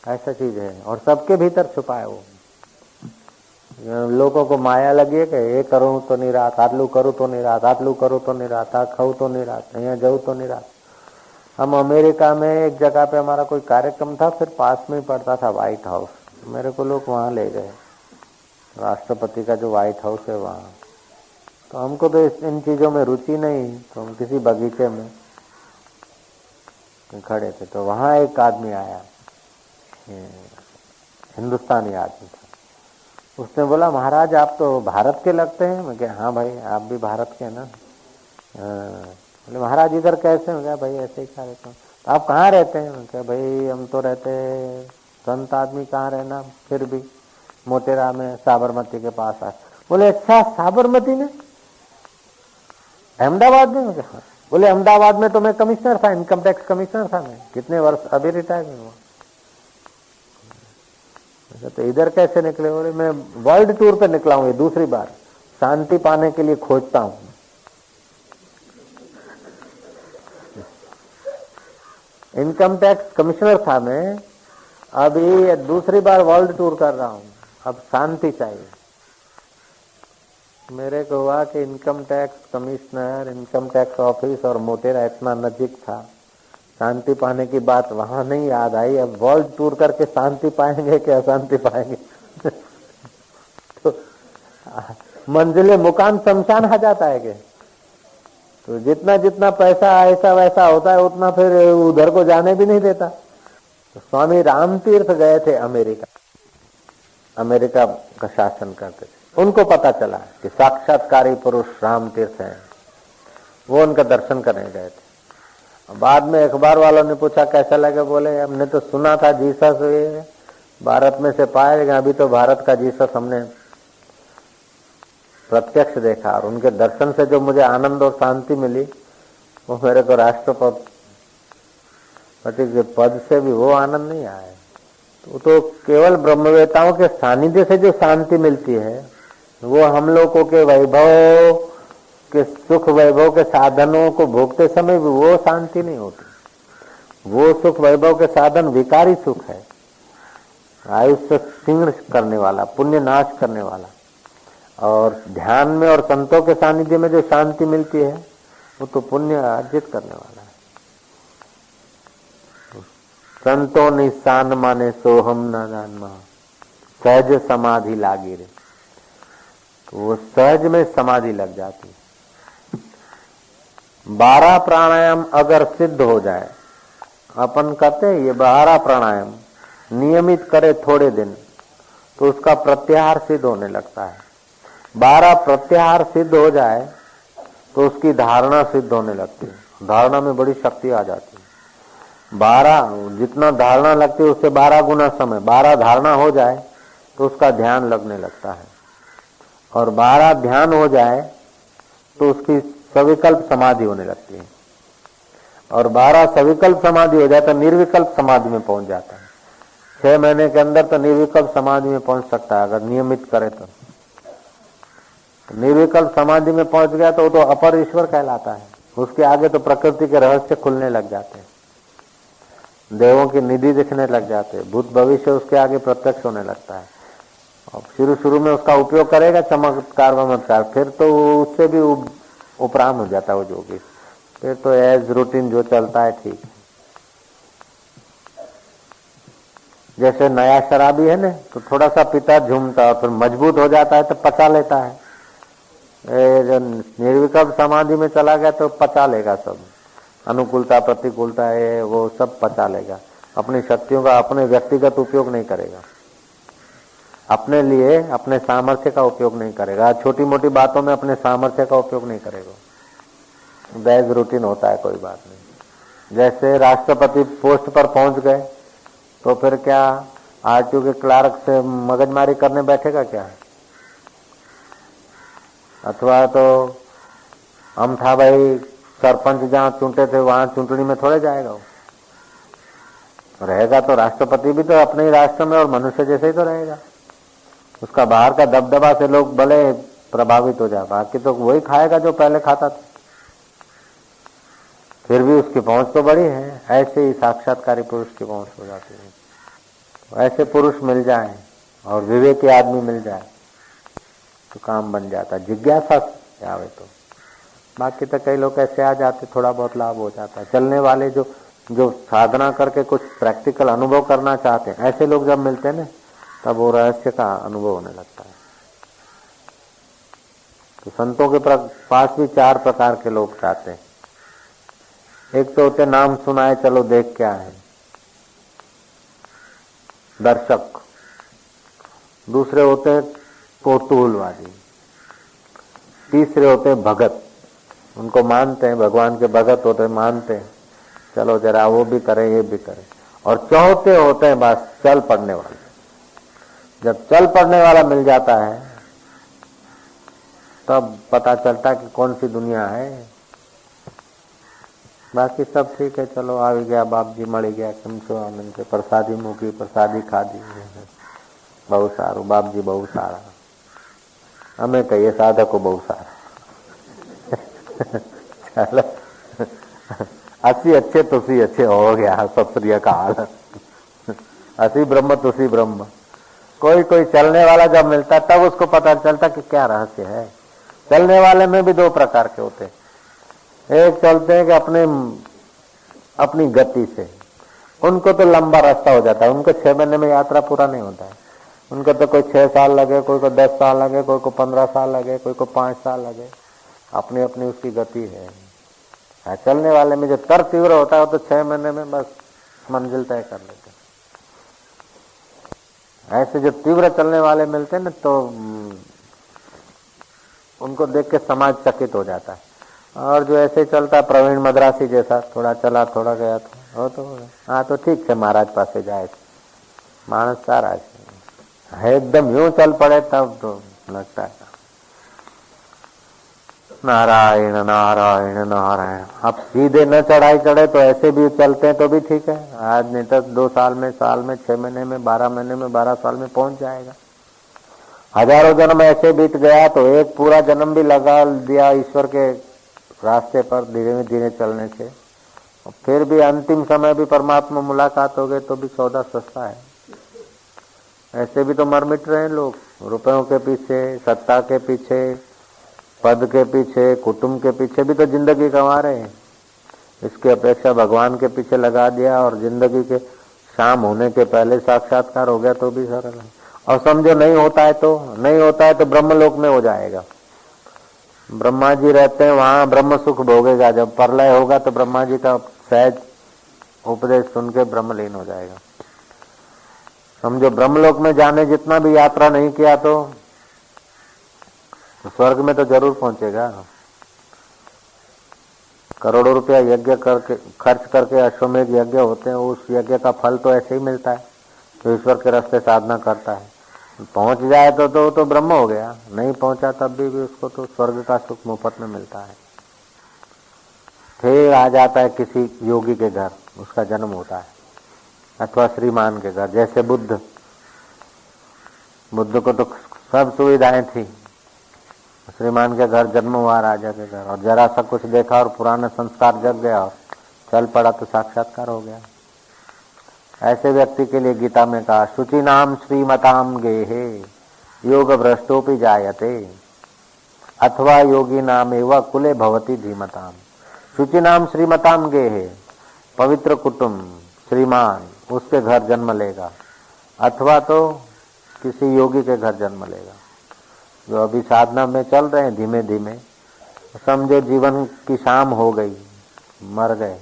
S1: ऐसा चीज है, और सबके भीतर छुपा है वो। लोगों को माया लगी है कि ये करूं तो नहीं रात, आटलू करूं तो नहीं रात, आटलू करूं तो नहीं रात, खाऊ तो नहीं रात, यहाँ जाऊं तो नहीं रात। हम अमेरिका में एक जगह पे हमारा कोई कार्यक्रम था, फिर पास में ही पड़ता था व्हाइट हाउस। मेरे को लोग वहां ले गए, राष्ट्रपति का जो व्हाइट हाउस है वहां। तो हमको तो इन चीजों में रुचि नहीं, तो हम किसी बगीचे में खड़े थे, तो वहां एक आदमी आया, हिंदुस्तानी आदमी था। उसने बोला महाराज आप तो भारत के लगते हैं। मैं कहा हाँ भाई आप भी भारत के हैं ना। बोले महाराज इधर कैसे? मैं कहा भाई ऐसे ही कार्यक्रम। तो आप कहाँ रहते हैं? मैं कहा भाई हम तो रहते, संत आदमी कहाँ रहना, फिर भी मोटेरा में साबरमती के पास आ। बोले अच्छा साबरमती में, अहमदाबाद में? मैं कहा बोले अहमदाबाद में तो मैं कमिश्नर था, इनकम टैक्स कमिश्नर था मैं, कितने वर्ष, अभी रिटायर हुआ। तो इधर कैसे निकले? बोले मैं वर्ल्ड टूर पे निकला हूं, ये दूसरी बार शांति पाने के लिए खोजता हूं। इनकम टैक्स कमिश्नर था मैं, अभी दूसरी बार वर्ल्ड टूर कर रहा हूं, अब शांति चाहिए। मेरे को हुआ कि income tax commissioner, income tax office और मोटेरा इतना नजीक था, शांति पाने की बात वहां नहीं याद आई। अब वर्ल्ड टूर करके शांति पाएंगे कि अशांति पाएंगे? तो मंजिले मुकाम शमशान आ जाता है कि तो जितना जितना पैसा ऐसा वैसा होता है उतना फिर उधर को जाने भी नहीं देता। तो स्वामी रामतीर्थ गए थे अमेरिका, अमेरिका का शासन करते थे। उनको पता चला कि साक्षात्कारी पुरुष रामतीर्थ हैं, वो उनका दर्शन करने गए थे। बाद में अखबार वालों ने पूछा कैसा लगे? बोले हमने तो सुना था जीसस ये भारत में से पाया, लेकिन अभी तो भारत का जीसस हमने प्रत्यक्ष देखा, और उनके दर्शन से जो मुझे आनंद और शांति मिली वो मेरे को राष्ट्रपति के पद से भी वो आनंद नहीं आया। तो केवल ब्रह्मवेताओं के सानिध्य से जो शांति मिलती है वो हम लोगों के वैभव के सुख वैभव के साधनों को भोगते समय भी वो शांति नहीं होती। वो सुख वैभव के साधन विकारी सुख है, आयुष्य क्षीण करने वाला, पुण्य नाश करने वाला। और ध्यान में और संतों के सानिध्य में जो शांति मिलती है वो तो पुण्य अर्जित करने वाला है। संतो निशान माने सोहम न जानमा, सहज समाधि लागी रे, तो वो सहज में समाधि लग जाती है। 12 प्राणायाम अगर सिद्ध हो जाए, अपन कहते हैं ये 12 प्राणायाम नियमित करे थोड़े दिन तो उसका प्रत्याहार सिद्ध होने लगता है। 12 प्रत्याहार सिद्ध हो जाए तो उसकी धारणा सिद्ध होने लगती है, धारणा में बड़ी शक्ति आ जाती है। 12 जितना धारणा लगती है उससे 12 गुना समय, 12 धारणा हो जाए तो उसका ध्यान लगने लगता है, और 12 ध्यान हो जाए तो उसकी सविकल्प समाधि होने लगती है, और 12 सविकल्प समाधि हो जाए तो निर्विकल्प समाधि में पहुंच जाता है। 6 महीने के अंदर तो निर्विकल्प समाधि में पहुंच सकता है अगर नियमित करे तो। निर्विकल्प समाधि में पहुंच गया तो वो तो अपर ईश्वर कहलाता है। उसके आगे तो प्रकृति के रहस्य खुलने लग जाते हैं, देवों की निधि दिखने लग जाते हैं, भूत भविष्य उसके आगे प्रत्यक्ष होने लगता है। और शुरू में उसका उपयोग करेगा चमत्कार वमत्कार, फिर तो उससे भी उपराम हो जाता है वो जोगी, फिर तो एज रूटीन जो चलता है ठीक है। जैसे नया शराबी है ना, तो थोड़ा सा पीता झूमता है, फिर मजबूत हो जाता है तो पचा लेता है। जो निर्विकल्प समाधि में चला गया तो पचा लेगा सब, अनुकूलता प्रतिकूलता है वो सब पचा लेगा, अपनी शक्तियों का अपने व्यक्तिगत उपयोग नहीं करेगा, अपने लिए अपने सामर्थ्य का उपयोग नहीं करेगा, छोटी मोटी बातों में अपने सामर्थ्य का उपयोग नहीं करेगा। बैज रूटीन होता है, कोई बात नहीं। जैसे राष्ट्रपति पोस्ट पर पहुंच गए तो फिर क्या आरटीओ के क्लार्क से मगजमारी करने बैठेगा क्या? अथवा तो हम था भाई सरपंच जहाँ चुनते थे वहां चुनटनी में थोड़े जाएगा वो, रहेगा तो राष्ट्रपति भी तो अपने ही राष्ट्र में और मनुष्य जैसे ही तो रहेगा। उसका बाहर का दबदबा से लोग भले प्रभावित हो जाए, बाकी तो वही खाएगा जो पहले खाता था, फिर भी उसकी पहुंच तो बड़ी है। ऐसे ही साक्षात्कारी पुरुष की पहुंच हो जाती है। ऐसे पुरुष मिल जाए और विवेकी आदमी मिल जाए तो काम बन जाता, जिज्ञासा आवे तो। बाकी तो कई लोग ऐसे आ जाते, थोड़ा बहुत लाभ हो जाता है। चलने वाले जो साधना करके कुछ प्रैक्टिकल अनुभव करना चाहते हैं, ऐसे लोग जब मिलते हैं ना तब वो रहस्य का अनुभव होने लगता है। तो संतों के पास भी 4 प्रकार के लोग चाहते हैं। एक तो होते नाम सुनाए चलो देख क्या है, दर्शक। दूसरे होते हैं कौतूहलवादी। तीसरे होते हैं भगत, उनको मानते हैं, भगवान के भगत होते हैं, मानते हैं चलो जरा वो भी करें ये भी करें। और चौथे होते हैं बस चल पड़ने वाले। जब चल पड़ने वाला मिल जाता है तब पता चलता है कि कौन सी दुनिया है। बाकी सब ठीक है, चलो आ गया बाप जी, मड़ी गया, कम सो आनंद से प्रसादी मुकी प्रसादी खा दी, બહુ સારું બાપજી, બહુ સારા. અમે કહીએ સાધકો બહુ સારા. चलो, असी अच्छे तुसी अच्छे हो गया. सत श्री अकाल. असी ब्रह्म तुसी ब्रह्म. कोई कोई चलने वाला जब मिलता तब उसको पता चलता कि क्या रहस्य है. चलने वाले में भी दो प्रकार के होते हैं. एक चलते हैं कि अपनी गति से, उनको तो लंबा रास्ता हो जाता है. उनको 6 महीने में यात्रा पूरा नहीं होता है. उनको तो कोई 6 साल लगे, कोई को 10 साल लगे, कोई को 15 साल लगे, कोई को 5 साल लगे. अपनी अपनी उसकी गति है. चलने वाले में जो तर तीव्र होता है तो 6 महीने में बस मंजिल तय कर लेते. ऐसे जो तीव्र चलने वाले मिलते हैं ना, तो उनको देख के समाज चकित हो जाता है. और जो ऐसे चलता प्रवीण मद्रासी जैसा, थोड़ा चला थोड़ा गया था, हो तो हाँ तो ठीक है, महाराज पासे जाए मानस सारा है. एकदम यूं चल पड़े तब तो लगता है नारायण नारायण नारायण. अब सीधे न चढ़ाई चढ़े तो ऐसे भी चलते हैं तो भी ठीक है. आज नहीं तो 2 साल में, 6 महीने में, 12 महीने में, 12 साल में पहुंच जाएगा. हजारों जन्म ऐसे बीत गया तो एक पूरा जन्म भी लगा दिया ईश्वर के रास्ते पर धीरे धीरे चलने से. फिर भी अंतिम समय भी परमात्मा मुलाकात हो गए तो भी सौदा सस्ता है. ऐसे भी तो मर मिट रहे हैं लोग, रुपयों के पीछे, सत्ता के पीछे, पद के पीछे, कुटुंब के पीछे भी तो जिंदगी गंवा रहे हैं. इसकी अपेक्षा भगवान के पीछे लगा दिया और जिंदगी के शाम होने के पहले साक्षात्कार हो गया तो भी सरल है. और समझो नहीं होता है तो ब्रह्मलोक में हो जाएगा. ब्रह्मा जी रहते हैं वहां, ब्रह्म सुख भोगेगा. जब प्रलय होगा तो ब्रह्मा जी का सहज उपदेश सुन के ब्रह्मलीन हो जाएगा. समझो ब्रह्मलोक में जाने जितना भी यात्रा नहीं किया तो स्वर्ग में तो जरूर पहुंचेगा. करोड़ों रुपया यज्ञ करके खर्च करके अश्वमेध यज्ञ होते हैं, उस यज्ञ का फल तो ऐसे ही मिलता है. तो ईश्वर के रास्ते साधना करता है, पहुंच जाए तो ब्रह्म हो गया. नहीं पहुंचा तब भी उसको तो स्वर्ग का सुख मुफ्त में मिलता है. फिर आ जाता है किसी योगी के घर, उसका जन्म होता है, अथवा श्रीमान के घर. जैसे बुद्ध को तो सब सुविधाएं थी, श्रीमान के घर जन्म हुआ, राजा के घर, और जरा सा कुछ देखा और पुराना संस्कार जग गया और चल पड़ा तो साक्षात्कार हो गया. ऐसे व्यक्ति के लिए गीता में कहा, शुचि नाम श्रीमताम गेहे योग भ्रष्टोपि जायते अथवा योगी नाम एवं कुले भवती धीमताम. शुचि नाम श्रीमताम गेहे, पवित्र कुटुंब, श्रीमान, उसके घर जन्म लेगा, अथवा तो किसी योगी के घर जन्म लेगा. जो अभी साधना में चल रहे हैं धीमे धीमे, समझो जीवन की शाम हो गई, मर गए,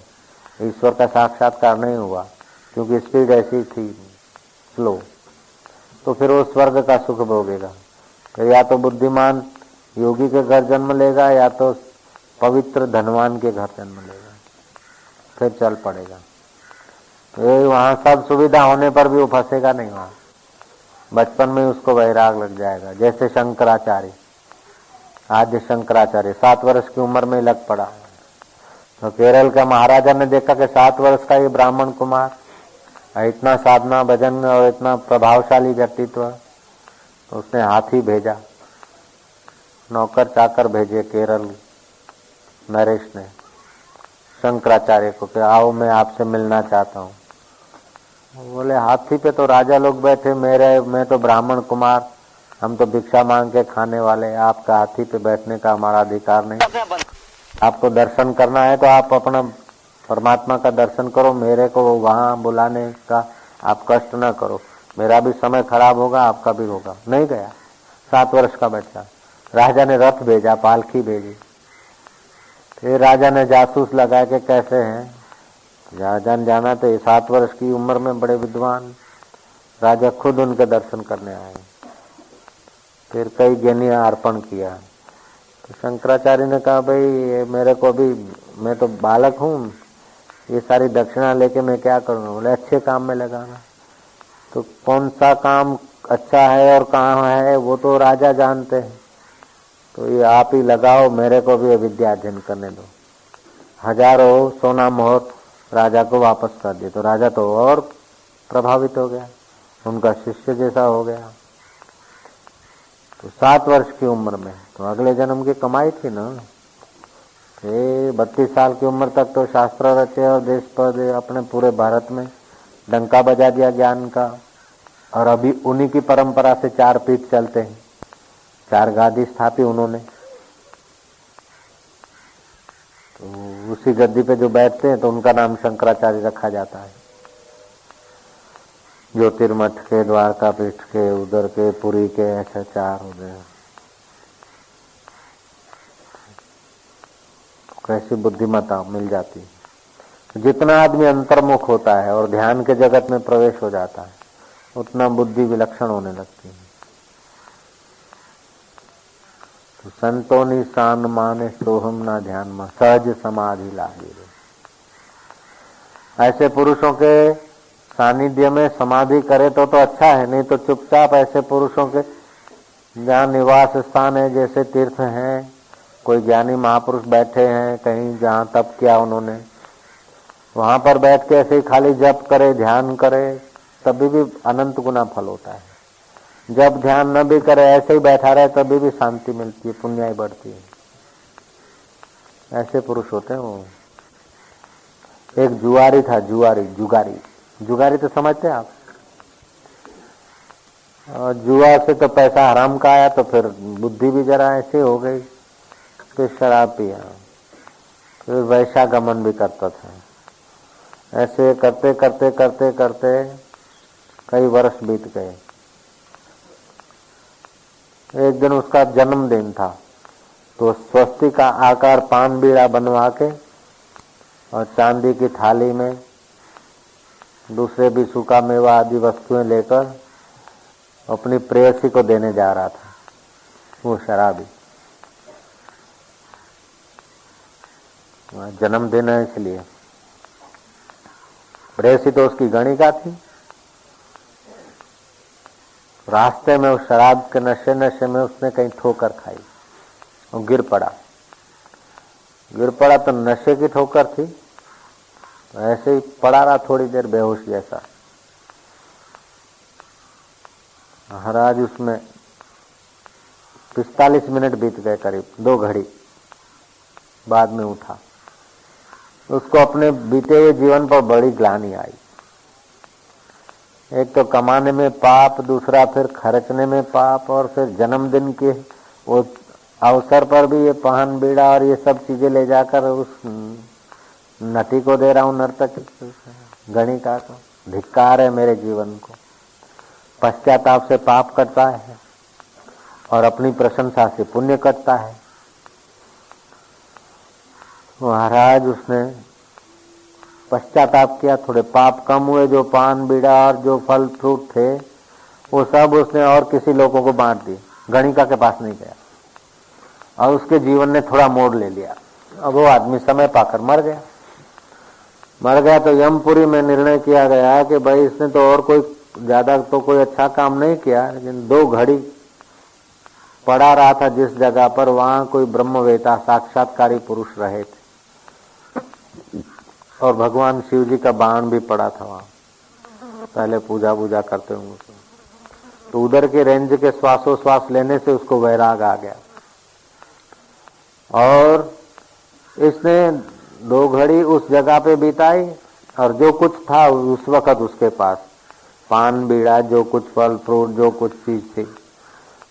S1: ईश्वर का साक्षात्कार नहीं हुआ क्योंकि स्पीड ऐसी थी स्लो, तो फिर वो स्वर्ग का सुख भोगेगा. तो या तो बुद्धिमान योगी के घर जन्म लेगा या तो पवित्र धनवान के घर जन्म लेगा, फिर चल पड़ेगा. तो वहाँ सब सुविधा होने पर भी वो फंसेगा नहीं. वहाँ बचपन में उसको वैराग लग जाएगा. जैसे शंकराचार्य, आद्य शंकराचार्य 7 वर्ष की उम्र में लग पड़ा. तो केरल का महाराजा ने देखा कि 7 वर्ष का ये ब्राह्मण कुमार इतना साधना भजन और इतना प्रभावशाली व्यक्तित्व, तो उसने हाथी भेजा, नौकर चाकर भेजे केरल नरेश ने शंकराचार्य को कि आओ मैं आपसे मिलना चाहता हूँ. बोले हाथी पे तो राजा लोग बैठे, मैं तो ब्राह्मण कुमार, हम तो भिक्षा मांग के खाने वाले, आपका हाथी पे बैठने का हमारा अधिकार नहीं. आपको दर्शन करना है तो आप अपना परमात्मा का दर्शन करो, मेरे को वहां बुलाने का आप कष्ट न करो. मेरा भी समय खराब होगा, आपका भी होगा. नहीं गया. 7 वर्ष का बच्चा. राजा ने रथ भेजा, पालकी भेजी. फिर राजा ने जासूस लगा के कैसे हैं, राजा ने जाना तो 7 वर्ष की उम्र में बड़े विद्वान. राजा खुद उनके दर्शन करने आए, फिर कई ज्ञानियां अर्पण किया. तो शंकराचार्य ने कहा भाई ये मेरे को भी, मैं तो बालक हूँ, ये सारी दक्षिणा लेके मैं क्या करूँगा. बोले अच्छे काम में लगाना. तो कौन सा काम अच्छा है और कहाँ है वो तो राजा जानते हैं, तो ये आप ही लगाओ, मेरे को भी विद्या अध्ययन करने दो. हजारों सोना मोहर राजा को वापस कर दिए. तो राजा तो और प्रभावित हो गया. उनका शिष्य जैसा हो गया। तो 7 वर्ष की उम्र में तो अगले जन्म की कमाई थी ना। 32 साल की उम्र तक तो शास्त्र रचे और देश पर अपने पूरे भारत में डंका बजा दिया ज्ञान का। और अभी उन्हीं की परंपरा से 4 पीठ चलते हैं, 4 गादी स्थापी उन्होंने। तो उसी गद्दी पे जो बैठते हैं तो उनका नाम शंकराचार्य रखा जाता है। ज्योतिर्मठ के, द्वारका पीठ के, उधर के, पुरी के, ऐसे 4 हो गए। कैसी बुद्धिमत्ता मिल जाती है। जितना आदमी अंतर्मुख होता है और ध्यान के जगत में प्रवेश हो जाता है उतना बुद्धि विलक्षण होने लगती है। तो संतोनी सान माने सोहम ना ध्यान में सहज समाधि लागे। ऐसे पुरुषों के सानिध्य में समाधि करे तो अच्छा है, नहीं तो चुपचाप ऐसे पुरुषों के जहाँ निवास स्थान है, जैसे तीर्थ हैं, कोई ज्ञानी महापुरुष बैठे हैं कहीं जहाँ तप किया उन्होंने, वहां पर बैठ के ऐसे ही खाली जप करे, ध्यान करे, तभी भी अनंत गुना फल होता है। जब ध्यान न भी करे, ऐसे ही बैठा रहे, तभी भी शांति मिलती है, पुण्याई बढ़ती है। ऐसे पुरुष होते हैं वो। एक जुआरी था, जुगारी तो समझते हैं आप। और जुआ से तो पैसा हराम का आया, तो फिर बुद्धि भी जरा ऐसे हो गई, फिर शराब पिया, फिर वैशागमन भी करता था। ऐसे करते करते करते करते कई वर्ष बीत गए। एक दिन उसका जन्मदिन था, तो स्वस्ति का आकार पान बीड़ा बनवा के और चांदी की थाली में दूसरे भी सूखा मेवा आदि वस्तुएं लेकर अपनी प्रेयसी को देने जा रहा था, वो शराबी। जन्मदिन है इसलिए। प्रेयसी तो उसकी गणिका थी। रास्ते में उस शराब के नशे में उसने कहीं ठोकर खाई और गिर पड़ा तो नशे की ठोकर थी, ऐसे ही पड़ा रहा थोड़ी देर बेहोश जैसा। महाराज उसमें 45 मिनट बीत गए, करीब 2 घड़ी बाद में उठा। उसको अपने बीते हुए जीवन पर बड़ी ग्लानि आई। एक तो कमाने में पाप, दूसरा फिर खर्चने में पाप, और फिर जन्मदिन के वो अवसर पर भी ये पान बीड़ा और ये सब चीजें ले जाकर उस नटी को दे रहा हूं, नर्तक गणिका को। धिक्कार है मेरे जीवन को। पश्चाताप से पाप कटता है और अपनी प्रशंसा से पुण्य कटता है। महाराज उसने पश्चाताप किया, थोड़े पाप कम हुए, जो पान बीड़ा और जो फल फ्रूट थे वो सब उसने और किसी लोगों को बांट दिए, गणिका के पास नहीं गया। और उसके जीवन ने थोड़ा मोड़ ले लिया। अब वो आदमी समय पाकर मर गया तो यमपुरी में निर्णय किया गया कि भाई इसने तो और कोई ज्यादा तो कोई अच्छा काम नहीं किया, लेकिन 2 घड़ी पड़ा रहा था जिस जगह पर, वहां कोई ब्रह्मवेता साक्षात्कारी पुरुष रहे थे और भगवान शिव जी का बाण भी पड़ा था वहां, पहले पूजा करते होंगे। तो उधर के रेंज के श्वासोश्वास लेने से उसको वैराग आ गया और इसने 2 घड़ी उस जगह पे बिताई और जो कुछ था उस वक्त उसके पास, पान बीड़ा, जो कुछ फल फ्रूट, जो कुछ चीज थी,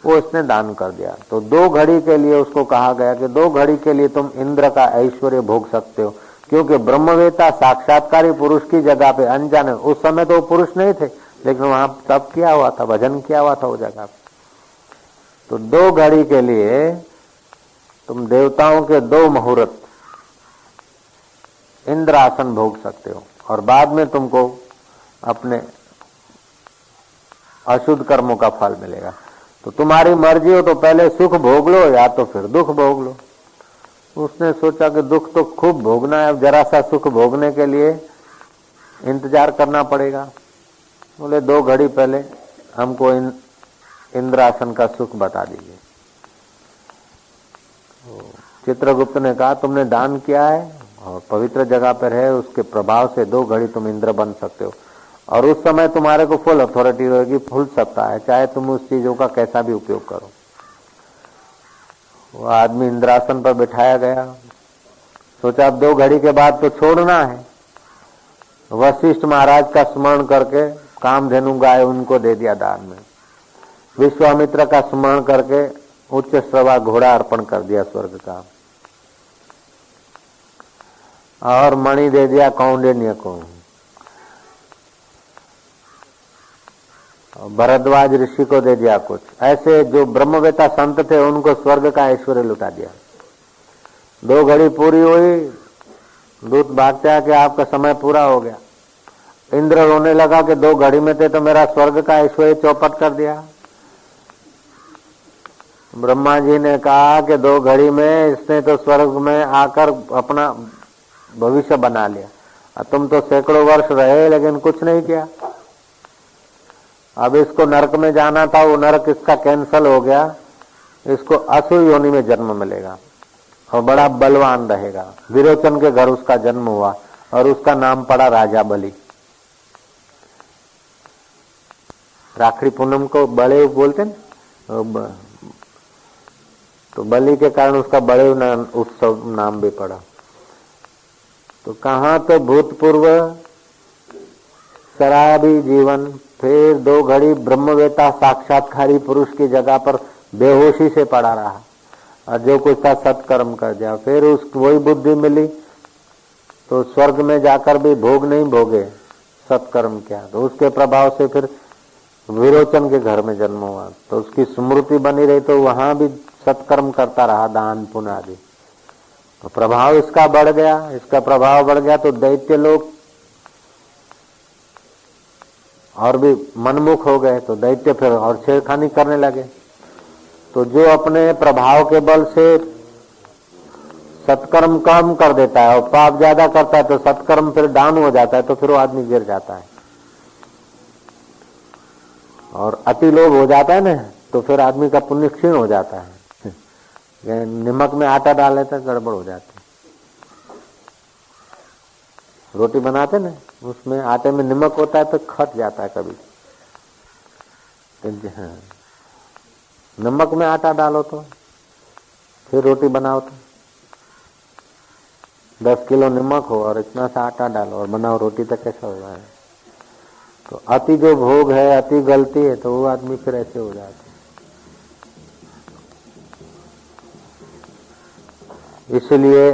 S1: वो उसने दान कर दिया। तो 2 घड़ी के लिए उसको कहा गया कि 2 घड़ी के लिए तुम इंद्र का ऐश्वर्य भोग सकते हो, क्योंकि ब्रह्मवेता साक्षात्कारी पुरुष की जगह पे अनजाने, उस समय तो वो पुरुष नहीं थे लेकिन वहां तप किया हुआ था, भजन किया हुआ था वो जगह पे। तो 2 घड़ी के लिए तुम देवताओं के 2 मुहूर्त इंद्र आसन भोग सकते हो और बाद में तुमको अपने अशुद्ध कर्मों का फल मिलेगा। तो तुम्हारी मर्जी हो तो पहले सुख भोग लो या तो फिर दुख भोग लो। उसने सोचा कि दुख तो खूब भोगना है, जरा सा सुख भोगने के लिए इंतजार करना पड़ेगा। बोले 2 घड़ी पहले हमको इंद्रासन का सुख बता दीजिए। चित्रगुप्त ने कहा तुमने दान किया है और पवित्र जगह पर है, उसके प्रभाव से 2 घड़ी तुम इंद्र बन सकते हो। और उस समय तुम्हारे को फुल अथॉरिटी रहेगी, फुल सत्ता है, चाहे तुम उस चीजों का कैसा भी उपयोग करो। वो आदमी इंद्रासन पर बिठाया गया, सोचा अब 2 घड़ी के बाद तो छोड़ना है। वशिष्ठ महाराज का स्मरण करके कामधेनु गाय उनको दे दिया दान में। विश्वामित्र का स्मरण करके उच्च श्रवा घोड़ा अर्पण कर दिया स्वर्ग का, और मणि दे दिया कौंडिन्य को। भरद्वाज ऋषि को दे दिया कुछ। ऐसे जो ब्रह्मवेता संत थे उनको स्वर्ग का ऐश्वर्य लुटा दिया। 2 घड़ी पूरी हुई, दूत भागते आके आपका समय पूरा हो गया। इंद्र रोने लगा कि 2 घड़ी में थे तो मेरा स्वर्ग का ऐश्वर्य चौपट कर दिया। ब्रह्मा जी ने कहा कि 2 घड़ी में इसने तो स्वर्ग में आकर अपना भविष्य बना लिया, तुम तो सैकड़ों वर्ष रहे लेकिन कुछ नहीं किया। अब इसको नरक में जाना था, वो नरक इसका कैंसल हो गया, इसको असुर योनि में जन्म मिलेगा और बड़ा बलवान रहेगा। विरोचन के घर उसका जन्म हुआ और उसका नाम पड़ा राजा बलि। राखड़ी पूनम को बड़े बोलते न, तो बलि के कारण उसका बड़े उत्सव नाम भी पड़ा। तो कहाँ तो भूतपूर्व शराबी जीवन, फिर 2 घड़ी ब्रह्मवेता साक्षात्कारी पुरुष की जगह पर बेहोशी से पड़ा रहा और जो कुछ था सत्कर्म कर दिया। फिर उसको वही बुद्धि मिली तो स्वर्ग में जाकर भी भोग नहीं भोगे, सत्कर्म किया तो उसके प्रभाव से फिर विरोचन के घर में जन्म हुआ, तो उसकी स्मृति बनी रही तो वहां भी सत्कर्म करता रहा, दान पुण्य आदि। तो प्रभाव इसका बढ़ गया, इसका प्रभाव बढ़ गया तो दैत्य लोग और भी मनमुख हो गए, तो दैत्य फिर और छेड़खानी करने लगे। तो जो अपने प्रभाव के बल से सत्कर्म कम कर देता है और पाप ज्यादा करता है तो सत्कर्म फिर डाउन हो जाता है, तो फिर वो आदमी गिर जाता है। और अति लोभ हो जाता है ना, तो फिर आदमी का पुण्य क्षीण हो जाता है। नमक में आटा डाल लेता है, गड़बड़ हो जाती है। रोटी बनाते ना, उसमें आटे में नमक होता है तो खट जाता है कभी। हाँ, नमक में आटा डालो तो फिर रोटी बनाओ तो 10 किलो नमक हो और इतना सा आटा डालो और बनाओ रोटी, तो कैसा होगा? तो अति जो भोग है, अति गलती है, तो वो आदमी फिर ऐसे हो जाता है। इसलिए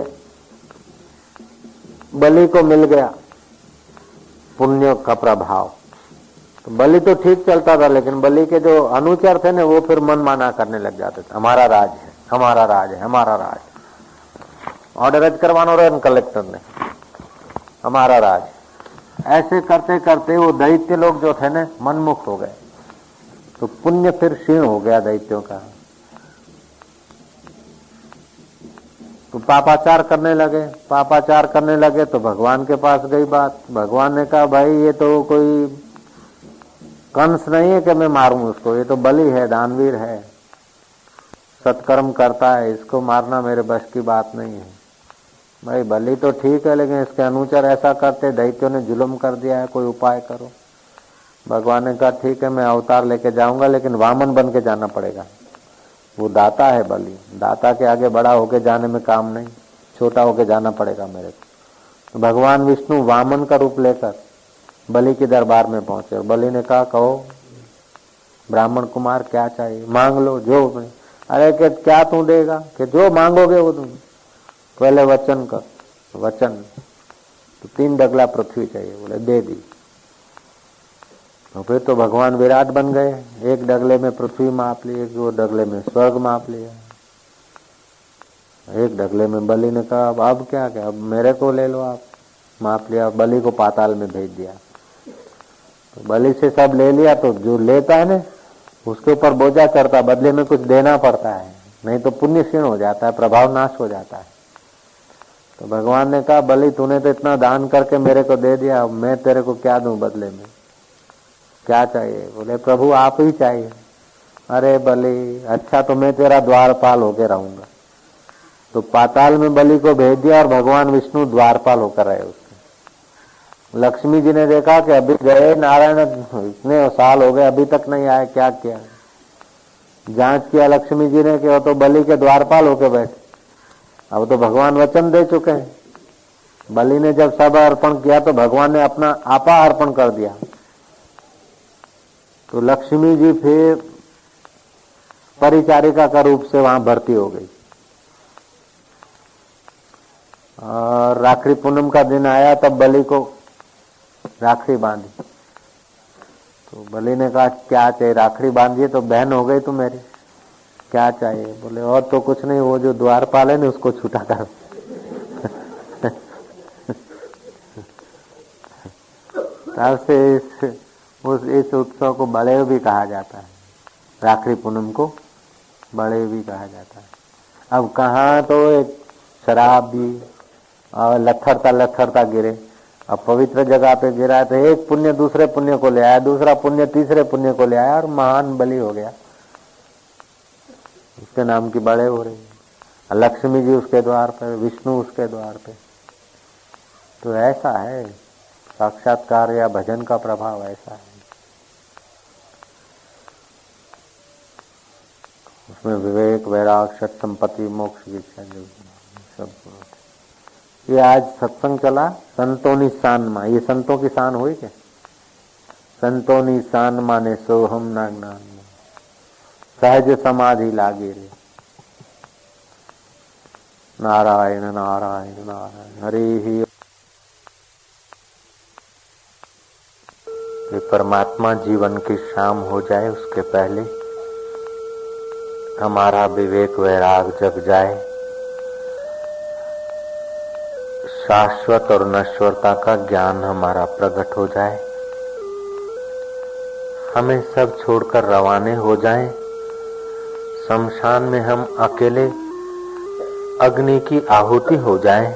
S1: बलि को मिल गया पुण्य का प्रभाव। तो बलि तो ठीक चलता था, लेकिन बलि के जो अनुचर थे ना, वो फिर मन माना करने लग जाते थे। हमारा राज है, हमारा राज है, हमारा राज। ऑर्डर रद्द करवाना रहा कलेक्टर ने, हमारा राज। ऐसे करते करते वो दैत्य लोग जो थे ना, मनमुख हो गए, तो पुण्य फिर क्षीण हो गया दैत्यों का। तो पापाचार करने लगे, पापाचार करने लगे तो भगवान के पास गई बात। भगवान ने कहा भाई ये तो कोई कंस नहीं है कि मैं मारूं उसको, ये तो बलि है, दानवीर है, सत्कर्म करता है, इसको मारना मेरे बस की बात नहीं है। भाई बलि तो ठीक है, लेकिन इसके अनुचर ऐसा करते, दैत्यों ने जुल्म कर दिया है, कोई उपाय करो। भगवान ने कहा ठीक है, मैं अवतार लेके जाऊंगा, लेकिन वामन बन के जाना पड़ेगा। वो दाता है बलि, दाता के आगे बड़ा होके जाने में काम नहीं, छोटा होके जाना पड़ेगा मेरे को। तो भगवान विष्णु वामन का रूप लेकर बलि के दरबार में पहुंचे और बलि ने कहा कहो ब्राह्मण कुमार क्या चाहिए, मांग लो जो मैं। अरे कि क्या तू देगा? कि जो मांगोगे वो तुम पहले वचन कर। वचन तो 3 डगला पृथ्वी चाहिए, बोले दे दी। तो फिर तो भगवान विराट बन गए, 1 डगले में पृथ्वी माप ली, 1 डगले में स्वर्ग माप लिया, 1 डगले में बलि ने कहा अब क्या क्या, अब मेरे को ले लो आप। माप लिया, बलि को पाताल में भेज दिया। तो बलि से सब ले लिया, तो जो लेता है ना उसके ऊपर बोझा चढ़ता, बदले में कुछ देना पड़ता है, नहीं तो पुण्य क्षीण हो जाता है, प्रभाव नाश हो जाता है। तो भगवान ने कहा बलि तूने तो इतना दान करके मेरे को दे दिया, अब मैं तेरे को क्या दूं बदले में, क्या चाहिए? बोले प्रभु आप ही चाहिए। अरे बलि अच्छा, तो मैं तेरा द्वारपाल होके रहूंगा। तो पाताल में बलि को भेज दिया और भगवान विष्णु द्वारपाल होकर रहे उसके। लक्ष्मी जी ने देखा कि अभी गए नारायण, इतने साल हो गए अभी तक नहीं आए, क्या किया। जांच किया लक्ष्मी जी ने कि वो तो बलि के द्वारपाल होके बैठे, अब तो भगवान वचन दे चुके हैं। बलि ने जब सब अर्पण किया तो भगवान ने अपना आपा अर्पण कर दिया। तो लक्ष्मी जी फिर परिचारिका का रूप से वहां भर्ती हो गई। और राखी पूनम का दिन आया तब बलि को राखी बांधी। तो बलि ने कहा क्या चाहिए, राखड़ी बांधिए तो बहन हो गई तू मेरी, क्या चाहिए। बोले और तो कुछ नहीं, वो जो द्वारपाल है ना उसको छूटा कर। तब से इस उत्सव को बड़े भी कहा जाता है, राखी पूनम को बड़े भी कहा जाता है। अब कहाँ तो एक शराब भी और लथड़ता गिरे, अब पवित्र जगह पे गिरा तो एक पुण्य दूसरे पुण्य को ले आया, दूसरा पुण्य तीसरे पुण्य को ले आया और महान बलि हो गया। उसके नाम की बड़े हो रही है। लक्ष्मी जी उसके द्वार पे, विष्णु उसके द्वार पे। तो ऐसा है साक्षात्कार या भजन का प्रभाव, ऐसा है। उसमें विवेक, वैराग, सत संपत्ति, मोक्ष की इच्छा जो सब। ये आज सत्संग चला संतों की शान मां, ये संतों की शान हुई क्या? संतों की शान माने सोहम ना ज्ञान सहज समाधि लागे रे। नारायण नारायण नारायण हरि ही। ये परमात्मा जीवन की शाम हो जाए उसके पहले हमारा विवेक वैराग जग जाए, शाश्वत और नश्वरता का ज्ञान हमारा प्रकट हो जाए, हमें सब छोड़कर रवाने हो जाएं, शमशान में हम अकेले अग्नि की आहुति हो जाएं,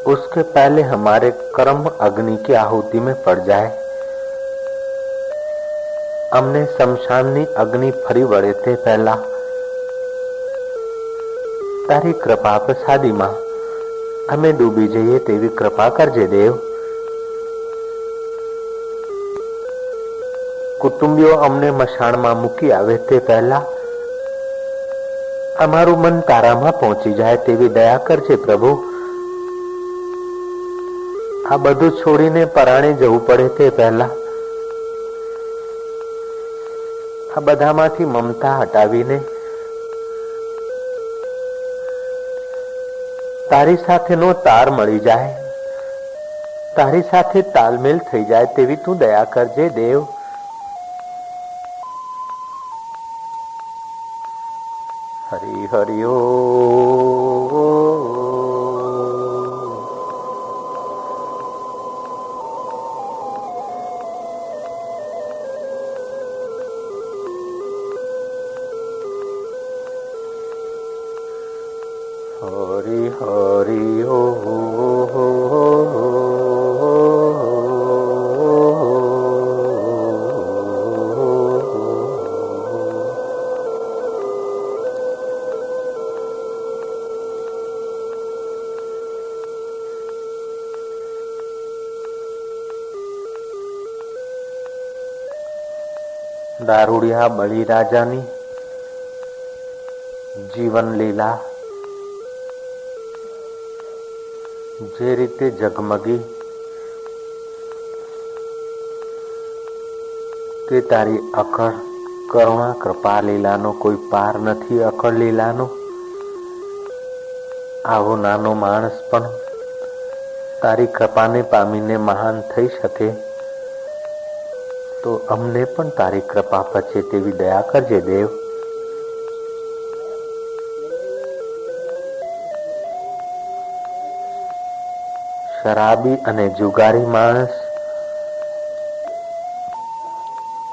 S1: उसके पहले हमारे कर्म अग्नि की आहुति में पड़ जाए। हमने शमशाननी अग्नि फरी वड़े थे पहला, तारी कृपा प्रसादी मां हमें डूबी जाइए तेवी कृपा करजे देव। कुटुंबियों अमने मशाण में मूकी आवे ते पहला अमारू मन तारा में पहुंची जाए तेवी दया करजे प्रभु। आ बधु छोड़ीने पराणे जवू पड़े ते पहला आ बधामांथी ममता हटावीने तारी સાથેનો તાર મળી જાય, તારી સાથે તાલમેલ થઈ જાય તેવી તું દયા કરજે દેવ। હરિ હરિ ઓ हरि हरि ओ दारूडिया बलिराजानी जीवन लीला जे रीते जगमगी ते तारी अखड़ करुणा कृपा लीलानो कोई पार नहीं। अखड़ लीलानो आवो नानो माणस पण तारी कृपाने पामीने महान थई शके, तो अमने पण तारी कृपा पछे तेवी दया करजे देव। शराबी अने जुगारी माणस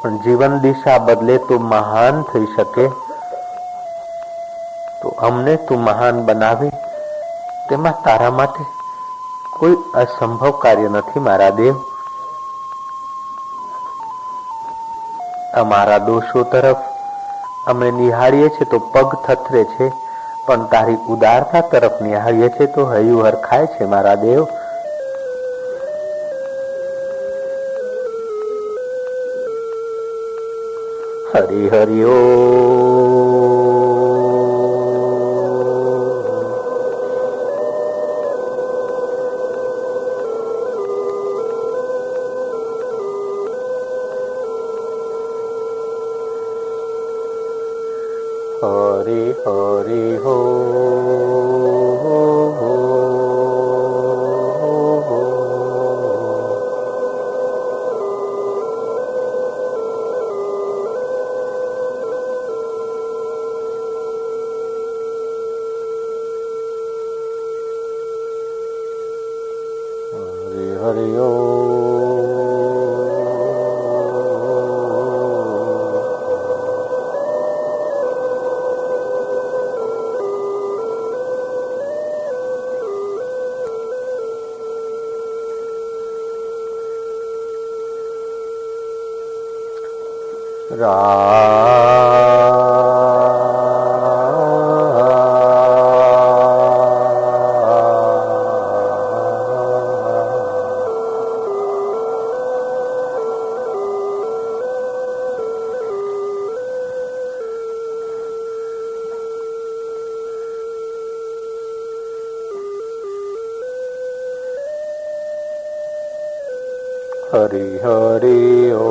S1: पण जीवन दिशा बदले तो महान थई शके, तो अमने तू महान बनावे तेमां तारा माटे कोई असंभव कार्य नहीं मारा देव। अमारा दोषों तरफ अमे निहाळीए छे तो पग थथरे छे, पण तारी उदारता तरफ निहाळीए छे तो हयूं हरखाय छे मारा देव। हरि हरि ओ हरि हरि हो हरि हरि ओ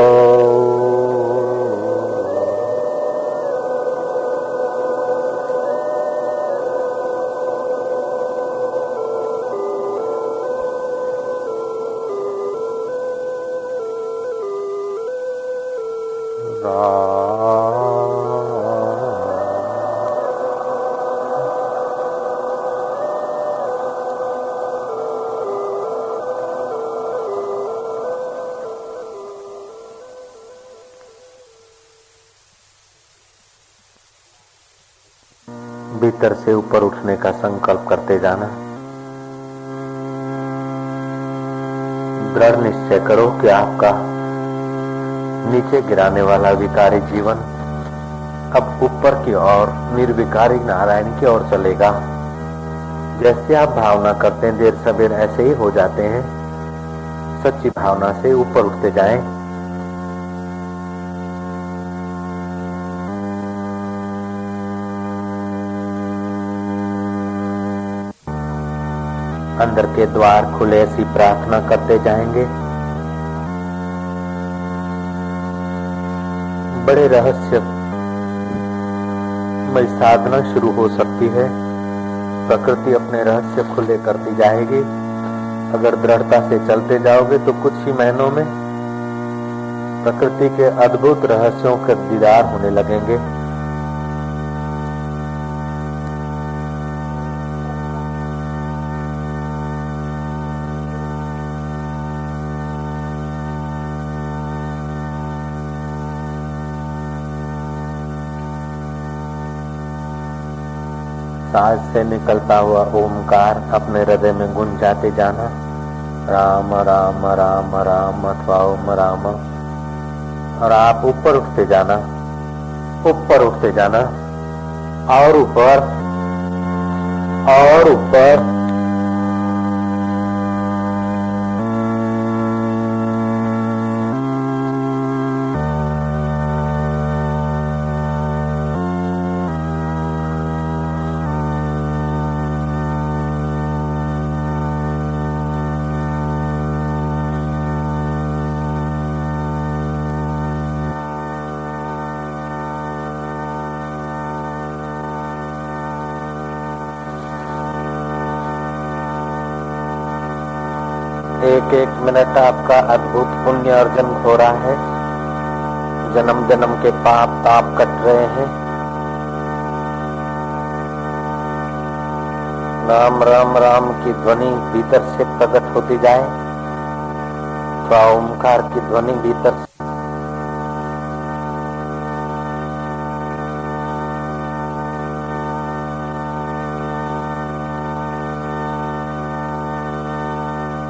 S1: हरि हरि ओ भीतर से ऊपर उठने का संकल्प करते जाना। दृढ़ निश्चय करो कि आपका नीचे गिराने वाला विकारी जीवन अब ऊपर की ओर निर्विकारी नारायण की ओर चलेगा। जैसे आप भावना करते हैं देर सवेर ऐसे ही हो जाते हैं। सच्ची भावना से ऊपर उठते जाएं। अंदर के द्वार खुले ऐसी प्रार्थना करते जाएंगे। बड़े रहस्यमय साधना शुरू हो सकती है। प्रकृति अपने रहस्य खुले करती जाएगी। अगर दृढ़ता से चलते जाओगे तो कुछ ही महीनों में प्रकृति के अद्भुत रहस्यों के दीदार होने लगेंगे। सांस से निकलता हुआ ओमकार अपने हृदय में गुंजाते जाना। राम राम राम राम अथवा ओम राम। और आप ऊपर उठते जाना, ऊपर उठते जाना, और ऊपर और ऊपर। एक एक मिनट आपका अद्भुत पुण्य अर्जन हो रहा है। जन्म जन्म के पाप ताप कट रहे हैं। राम राम राम की ध्वनि भीतर से प्रकट होती जाए। तो ओमकार की ध्वनि भीतर से